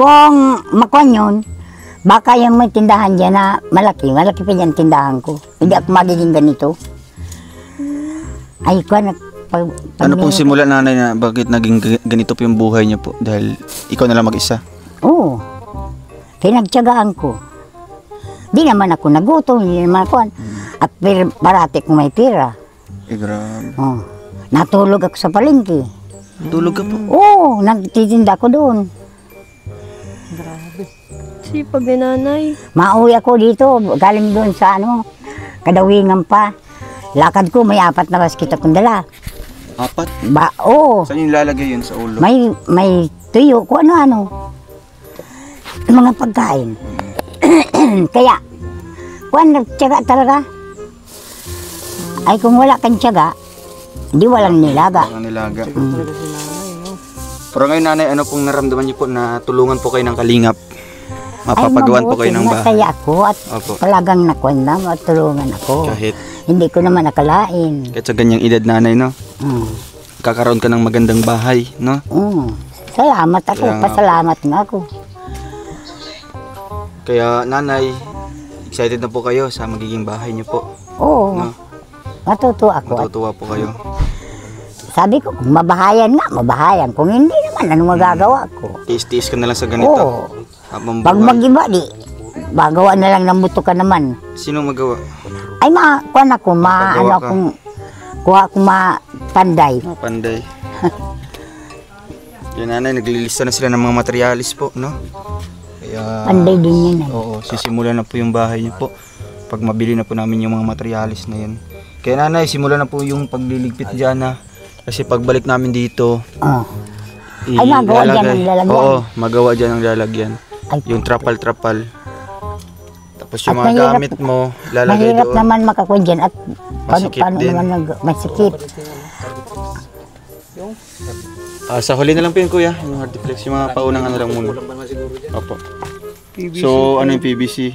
Kung makuan yun, baka yung may tindahan dyan na malaki pa dyan tindahan ko. Hindi ako magiging ganito. Ay, kuan. Ano pong simula nanay na bakit naging ganito po yung buhay niyo po? Dahil ikaw na lang mag-isa. Oo. Pinagtiyagaan ko. Di naman ako nagutom, hindi naman ako. At parati kung may pira. Eh, grabe. Oh. Natulog ako sa palengke. Tulog ka po. Oo, nagtitinda ko doon. Sipag ni nanay. Mauwi ako dito, galing doon sa kadawingan pa. lakad ko, may 4 na basket akong dala. 4? Oo. Saan yung lalagay yun sa ulo? May tuyo, kung ano-ano. Mga pagkain. Kaya, kung nagtyaga talaga, ay kung wala kang tyaga, di walang nilaga. Walang nilaga. Pero ngayon, nanay, ano pong naramdaman niyo po na tulungan po kayo ng kalingap? Mapapagawan po kayo ng bahay. Masaya ako at Opo. talagang nakwanda, matulungan ako. Kahit Hindi ko naman nakalain. sa ganyang edad, nanay, no? Mm. Kakaroon ka ng magandang bahay, no? Salamat ako, Kaya nga. pasalamat nga ako. Kaya, nanay, excited na po kayo sa magiging bahay niyo po. Oo, No? matutuwa ako. At Matutuwa po kayo. sabi ko, kung mabahayan nga, mabahayan. Kung hindi naman, ano magagawa ko? Tiis-tiis ka na lang sa ganito. Oo. Habang Pag buhay. mag-iba, di, magawa na lang ng buto ka naman. Sino magawa? Ay, kuha ako, Mapagawa ano ka. akong, kuha akong matanday. Panday. Yan, nanay, naglilista na sila ng mga materialis po, no? Kaya, Panday din yun. Eh. oo, sisimulan na po yung bahay niyo po. Pag mabili na po namin yung mga materialis na yun. Kaya, nanay, simulan na po yung pagliligpit dyan, na. Kasi pagbalik namin dito, Oh. Ay, magawa dyan ang lalagyan. Oo, magawa dyan ang lalagyan. Ay, Yung trapal-trapal. Tapos yung At mga mahirap- gamit mo, lalagay mahirap doon. naman makakuha dyan at Masikip din. naman masikip. Sa huli na lang po yun, kuya. Yung hardiflex, yung mga paunang ano lang muna. Opo. PVC. So, ano yung PVC?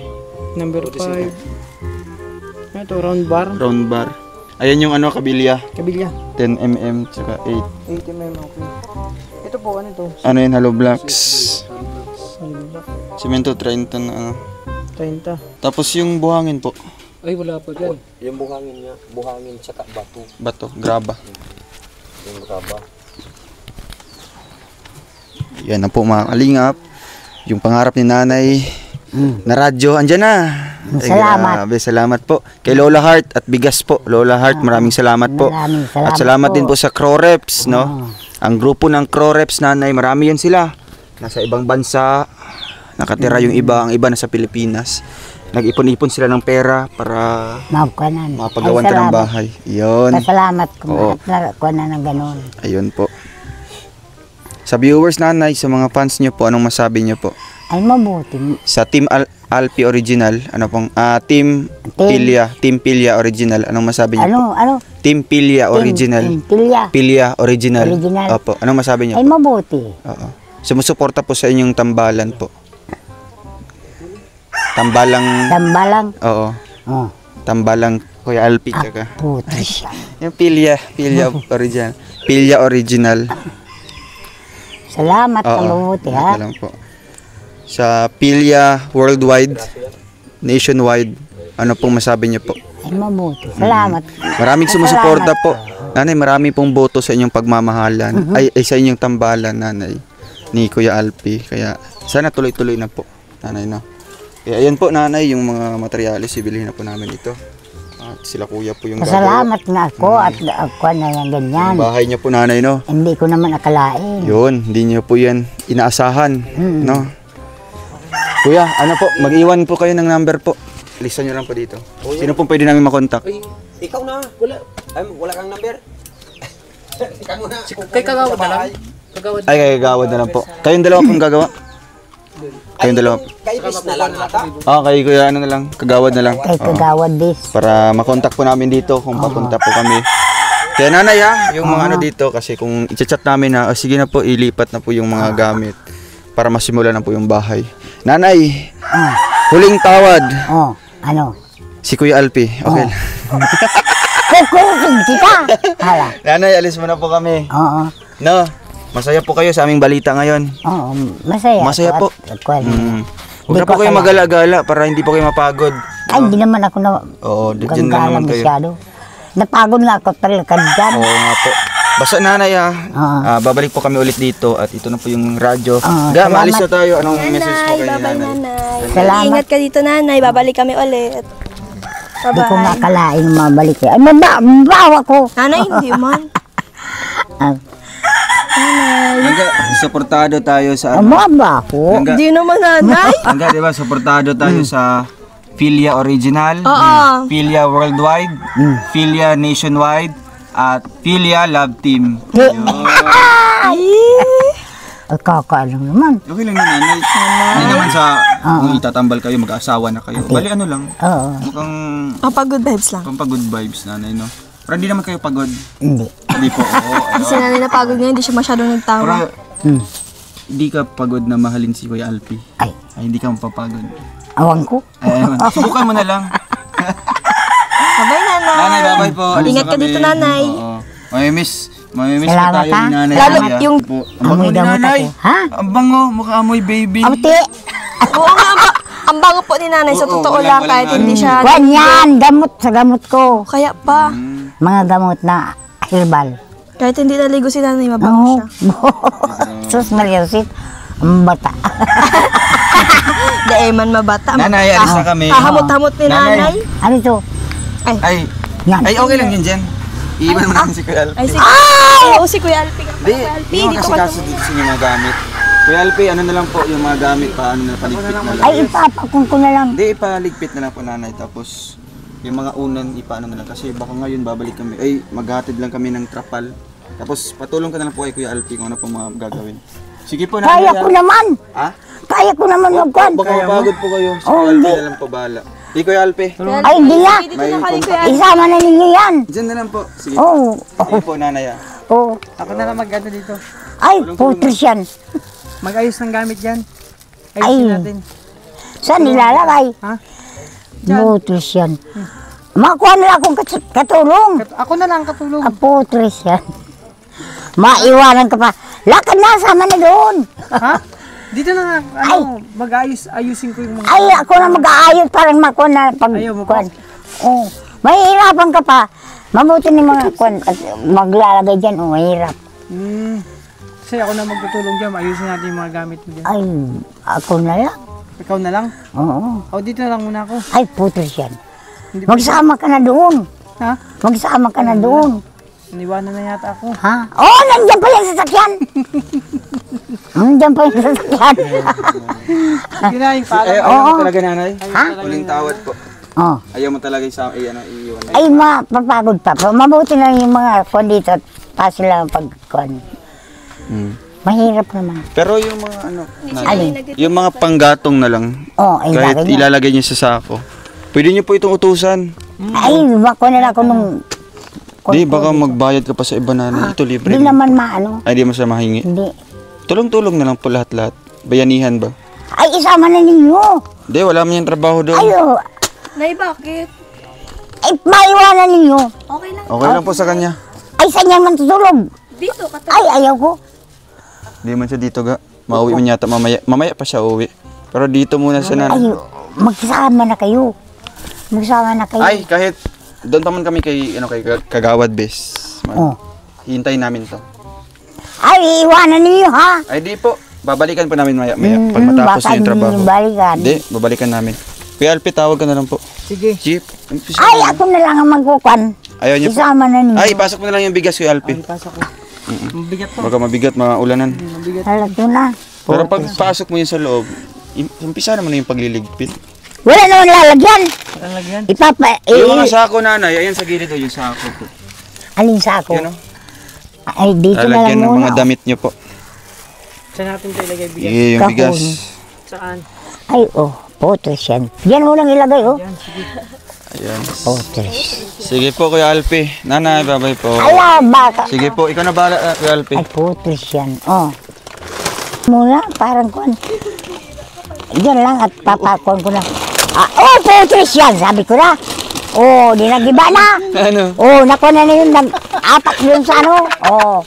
Number 5. Ito, round bar. Round bar. Ayan yung ano, kabilya. Kabilya. 10mm, tsaka 8. 80mm, okay. Ito po, ano ito? Ano yun, hollow blocks. Semento 30 na ano. 30. Tapos yung buhangin po. Ay, wala pa dyan. Yung buhangin niya, buhangin tsaka bato. Bato, graba. Yung raba. Yan na po mga kalingap. Yung pangarap ni nanay na radyo, andyan na. Ay, Salamat. grabe, salamat po. Kay Lola Heart at Bigas po. Lola Heart, maraming salamat po. Maraming At salamat po. din po sa Croreps, no? Ang grupo ng Croreps, nanay, marami yan sila. Nasa ibang bansa, nakatira yung iba, ang iba nasa Pilipinas. Nag-ipon-ipon sila ng pera para Mapagawan mapagawan ka ng bahay. Yun. Pasalamat ko Oo. at nakakuha na ng ganun. Ayun po. Sa viewers, nanay, sa mga fans nyo po, anong masabi nyo po? Ay, mabuti. Sa Team Alpi Original, ano pong, Team Pilya Original, anong masabi niyo po? Ano? Team Pilya Original. Pilya. Pilya Original. Original. Opo, anong masabi niyo Ay, po? mabuti. Oo. Sumusuporta po sa inyong tambalan po. Tambalang, Dambalang. oo, Oh, tambalang Kuya Alpi, tsaka. puti siya. Yung Pilya Original. Pilya Original. Salamat na Oo, mabuti, ito ha? lang po. Sa Pilya Worldwide, Nationwide, ano pong masabi niyo po? Ay, mabuti. Salamat. Maraming sumusuporta po. Nanay, marami pong boto sa inyong pagmamahalan. Ay, sa inyong tambalan, nanay, ni Kuya Alpi. Kaya, sana tuloy-tuloy na po, nanay, no? Kaya, ayan po, nanay, yung mga materialis, ibilihin na po namin ito. At sila kuya po yung gagawa. Pasalamat nga ako at ako na yung ganyan. Yung bahay niya po, nanay, no? Hindi ko naman akalain. Yun, hindi niyo po yan inaasahan, no? Kuya, ano po, mag-iwan po kayo ng number po. Lista nyo lang po dito. Sino pong pwede namin makontak? Ay, ikaw na. Wala. Ay, wala kang number. Ikaw na. Kay Kagawad na lang. Kagawad. Ay, kagawad na lang po. Kayong dalawa pong gagawa? Kayong dalawa. Kay Bis na lang ata. Kay kuya ano na lang, kagawad na lang. Kay Kagawad Bis. Para makontak po namin dito kung papunta po kami. Kaya nanay ha, yung mga ano dito, kasi kung i-chat namin na, sige na po, ilipat na po yung mga gamit para masimulan na po yung bahay. Nanay, huling tawad. Oh, ano? Si Kuya Alpi, okay lang. Kukusin kita! Hala. Nanay, alis mo na po kami. Oo. No, masaya po kayo sa aming balita ngayon. Oo, masaya. Masaya po. At kuwan. Huwag na Hindi po ko kayo akala- magala-gala para hindi po kayo mapagod. Ay, hindi naman ako na Oo, dyan lang naman kayo. masyado. Napagod nga ako talaga dyan. Oo nga po. Basta nanay Oo. babalik po kami ulit dito at ito na po yung radyo. Oo, Ga, maalis na salamat. tayo. Anong message po Nanay, kayo ni bye-bye nanay? nanay. Salamat. Ingat ka dito nanay, babalik kami ulit. Hindi ko nga Bye-bye. akalain mabalik eh. Ay, mabawa ko. Nanay, hindi man. Ah, Hangga, suportado tayo sa maba ko. Hangga, Hindi naman nanay. hangga, di ba, suportado tayo sa Philia Original, Philia Worldwide, Philia Nationwide, at Philia Love Team. Ay, kakaalam naman. Okay lang yun, nanay. Hindi naman sa kung itatambal kayo, mag-asawa na kayo. Bali ano lang, Oo. mukhang Good vibes lang. pampagod vibes, nanay, no? Pero hindi naman kayo pagod. Hindi. Hindi po, oo. Kasi nanay na pagod ngayon, hindi siya masyadong Pero nagtawa. hindi ka pagod na mahalin si Kuya Alpi. Ay, Ay, hindi ka mapapagod. awang ko. Ay, ayun. Subukan mo na lang. Bye, nanay. Nanay, bye-bye po. Alis Ingat na ka kami. dito, nanay. Oo. Mamimiss po Salamat, tayo ni ha? nanay. Lalo Nanay, yung- po. Ang Amoy bango ni gamot nanay. ako. Ha? Ang bango, mukha amoy baby. Amti. Oo nga, ang bango po ni nanay. Sa Oo, totoo walang- lang, kahit walang hindi siya... Kwan yan, gamot sa gamot ko. Kaya pa, Mga gamot na herbal. kahit hindi naligo si nanay, mabango Oo. siya. Sus Maria Rosit, ang bata. Daeman mabata. Nanay, alis na kami. Kahamot-hamot ni Nanay. nanay. Ano ito? Ay, Yan. ay okay lang yun, Jen. Iiwan mo natin si Kuya Alpi. Ay, si Oo, si Kuya Alpi. Hindi, Kuya Alpi, hindi mo dito kasi ka kaso dito sa inyo mga gamit. Kuya Alpi, ano na lang po yung mga gamit, paano na paligpit na lang. Ay, ipapakun ko na lang. Hindi, ipaligpit na lang po nanay. Tapos, yung mga unan, ipaano na lang. Kasi baka ngayon babalik kami. Ay, maghatid lang kami ng trapal. Tapos, patulong ka na lang po kay Kuya Alpi kung ano po mga gagawin. Sige po, nanay. Kaya ko naman. Ha? Kaya ko naman magkwan. Baka mapagod po kayo. Si Oh, Kuya Alpi hindi. na lang po bahala. Di Kuya Alpi. Ay, hindi nga. Dito na kali Kuya Alpi. Isama na ninyo yan. Diyan na lang po. Sige. Oo. Sige po, nanay. Oo. Ako na lang mag-ano dito. Ay, putos yan. Mag-ayos ng gamit dyan. Ay. Ayusin natin. Saan nilalagay? Ha? Putos yan. Makuha na akong katulong. Ako na lang katulong. Putos yan. Maiwanan ka pa. Lakad na, sama na doon. Ha? Dito na nga, ayusin ko yung mga... Ay, ako na mag-aayos parang makuha na Ayaw mo pa? pagkuhan. Oo. Mahihirapan ka pa. Mabuti ni mga kuhan at maglalagay dyan. Oo, mahirap. Kasi ako na magtutulong dyan, ayusin natin yung mga gamit mo dyan. Ay, ako na lang. Ikaw na lang? Oo. O, dito na lang muna ako. Ay, putos yan. Hindi Magsama ka na doon. Ha? Magsama ka na doon. Iniwanan na yata ako. Ha? Oo, nandiyan pa yung sasakyan. Nandiyan pa yung sasakyan. Sige na, yung paalam. Ayaw mo talaga, nanay? Ha? Huling tawad po. Oh. Ayaw mo talaga iiwan. Ay, mapapagod pa. Mabuti lang yung mga kuhan dito at paso lang ang pagkuhan. Mahirap naman. Pero yung mga ano, Alin? yung mga panggatong na lang, Oh, ay, kahit lagay niya. ilalagay niyo sa sako, pwede niyo po itong utusan. Ay, bako na lang ako nung... Di, baka magbayad ka pa sa iba na ito libre. Hindi naman maano. Ay, di mo siya mahingi. Hindi. Tulong-tulong na lang po lahat-lahat. Bayanihan ba? Ay, isama na ninyo. Di, wala man yung trabaho doon. Ayo. Nay, bakit? Ay, maiwanan ninyo. Okay lang. Okay lang po sa kanya. Ay, saan yan man tutulog? Dito, Ay, ayaw ko. Di man siya dito ga. Mauwi man yata mamaya. Mamaya pa siya uwi. Pero dito muna siya na. Ay, magsama na kayo. Magsama na kayo. Ay, kahit doon pa man kami kay Kagawad Bes. Oh. Hintayin namin to. Ay, iwanan ninyo, ha? Ay, di po. Babalikan po namin maya. Pag matapos baka yung trabaho. hindi balikan. Hindi, babalikan namin. Kuya Alpi, tawag ka na lang po. Sige. Jeep. Ay, ako na lang ang magkukuhan. Ayaw niyo po. Isama na ninyo. Ay, ipasok mo na lang yung bigas, Kuya Alpi. Pasok ko. Mabigat to. Baka mabigat, mga ulanan. Halag yun na. Pero pag pasok mo yun sa loob, umpisa naman na yung pagliligpit. Wala naman lalagyan. Ang lagyan. Yung mga sako, nanay, ayan sa gilid o yung sako po. Alin sa ako? Yan o. Ay, dito na lang Lalagyan ng muna. mga damit niyo po. Saan natin ito ilagay bigas? Sige, yung Kahon. bigas. Saan? Ay, oh, potres yan. Yan mo lang ilagay, oh. Yan, sige. Ayan. Potres. Sige po, Kuya Alpi. Nanay, babay po. Ala, baka. Sige po, ikaw na bahala, Kuya Alpi. Ay, potres yan. Oh. Muna, parang kuhan. Diyan lang at papakuhan ko na. Oh, potres yan, sabi ko na. Oh, di nagiba na. Ano? Oh, nakuha na yun, nag-atak yun sa ano. Oh.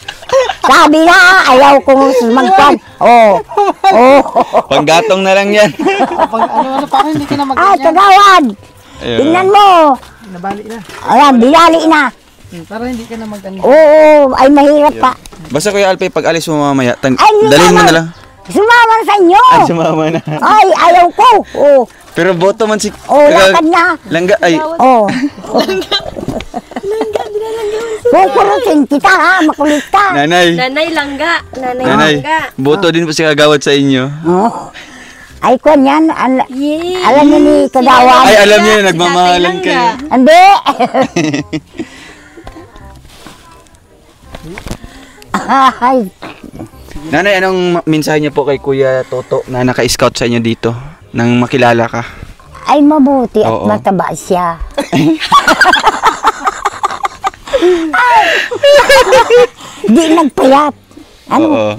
Sabi na, ayaw kong magkuhan. Oh. Oh. Panggatong na lang yan. Pag ano, parang hindi ka na Ay, mag-ganyan. kagawad. Ayun. Tingnan mo. Nabali na. Ayan, binali na. Parang hindi ka na mag-ano. Oo, ay mahirap pa. Basta Kuya Alpi, pag alis mo mamaya, Ay, dalhin mo sumama. na lang. Sumama sa inyo. Ay, sumama na. Ay, ayaw ko. Oh. Pero boto man si... Oh, lakad na. Langga, ay. Oh. Kukurusin kita ha, makulit ka. Nanay. Nanay langga. Nanay Nanay, langga. boto din po si Kagawad sa inyo. Oh. Ay, kwan yan. Alam niyo ni Kagawan. Ay, alam niyo na nagmamahalan kayo. Hindi. Ay, Nanay, anong mensahe niyo po kay Kuya Toto na naka-scout sa inyo dito nang makilala ka? ay mabuti at Oo. mataba siya. Di nagpayat. Ano? Oo.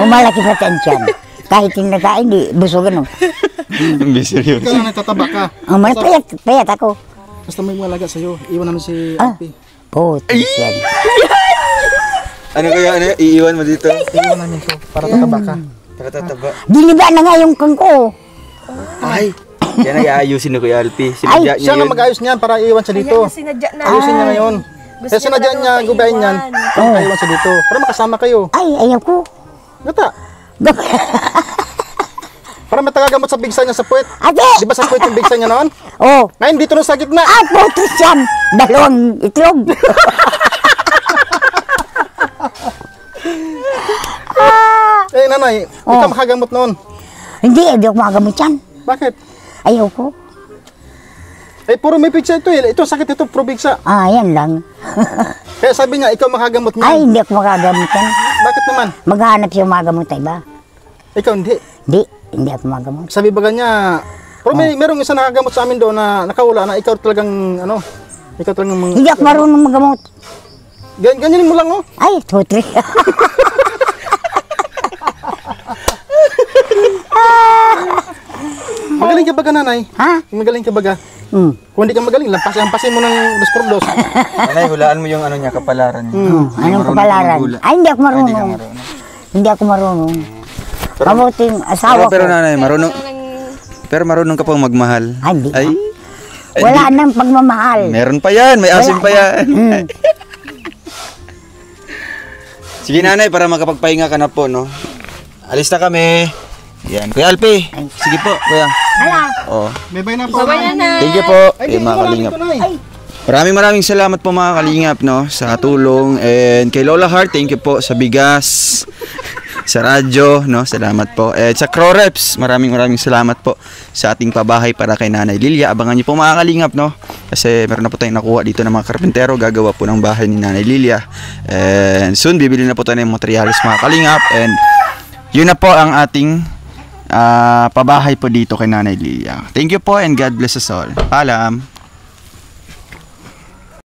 Malaki pa tansyan. Kahit yung nakain, di busogan. Oh. Hindi seryoso. Ikaw lang nagtataba ka. Ang payat ako. Basta may malaga sa'yo. Iwan namin si Ah. Alpi. Putis yan. Ano kaya, ano, iiwan mo dito? Iwan namin to para tataba ka. Para tataba. Diniba na nga yung kangko. Ay! Yan ay aayusin ni Kuya Alpi. Ay, Sinadya niya Siya nga yun. mag-ayos niyan para iwan siya dito. Sinadya na. Ayusin niya ngayon. Kaya sinadya niya, gubayin niyan. Para iwan siya dito. Para makasama kayo. Ay, ayaw ko. Gata. Para matagagamot sa bigsa niya sa puwet. Ate! Di ba sa puwet yung bigsa niya noon? Oh. Ngayon dito na sa gitna. Ay, putis yan. Dalawang itlog. Eh nanay, Oh. ikaw makagamot noon. Hindi ako magamit yan. Bakit? Ayaw ko. Eh puro may bigsa ito eh. Ito sakit ito, puro bigsa. Ah, yan lang. Kaya sabi niya, ikaw makagamot Ay, niyan. hindi ako magagamit yan. Bakit naman? Maghanap siya magamot ay ba? Ikaw hindi. Hindi ako magamot. Sabi ba niya, pero merong isa nakagamot sa amin doon na nakawala na ikaw talagang ano, ikaw talagang Hindi ako marunong magamot. ganyanin mo lang oh. Ay, tutri. Magaling ka ba ka nanay? Ha? Magaling ka ba ka? Hmm. Kung hindi ka magaling, lampasin mo ng dos por dos. Nanay, hulaan mo yung ano niya, kapalaran niya. Anong kapalaran? Ay, hindi ako Hindi ka marunong. marunong. Hindi ako marunong. Mabuting asawa Pero ko. nanay, marunong. Pero marunong ka pang magmahal. Ay, hindi. Ay, Wala nang pagmamahal. meron pa yan, may asim pa yan. Hmm. Sige nanay, para makapagpahinga ka na po, no? Alis na kami. Yan, Kuya Alpi. Sige po, Kuya. Hala. Oo. May na po. Thank you po. Mga kalingap. Maraming salamat po mga kalingap, no, sa tulong. And kay Lola Heart, thank you po sa bigas, sa radyo, no, salamat po. And sa Croreps, maraming salamat po sa ating pabahay para kay Nanay Lilia. Abangan niyo po mga kalingap, no, kasi meron na po tayong nakuha dito ng mga karpentero, gagawa po ng bahay ni Nanay Lilia. And soon, bibili na po tayo ng materials mga kalingap. And yun na po ang ating pabahay po dito kay Nanay Lilia. Thank you po and God bless us all. Paalam.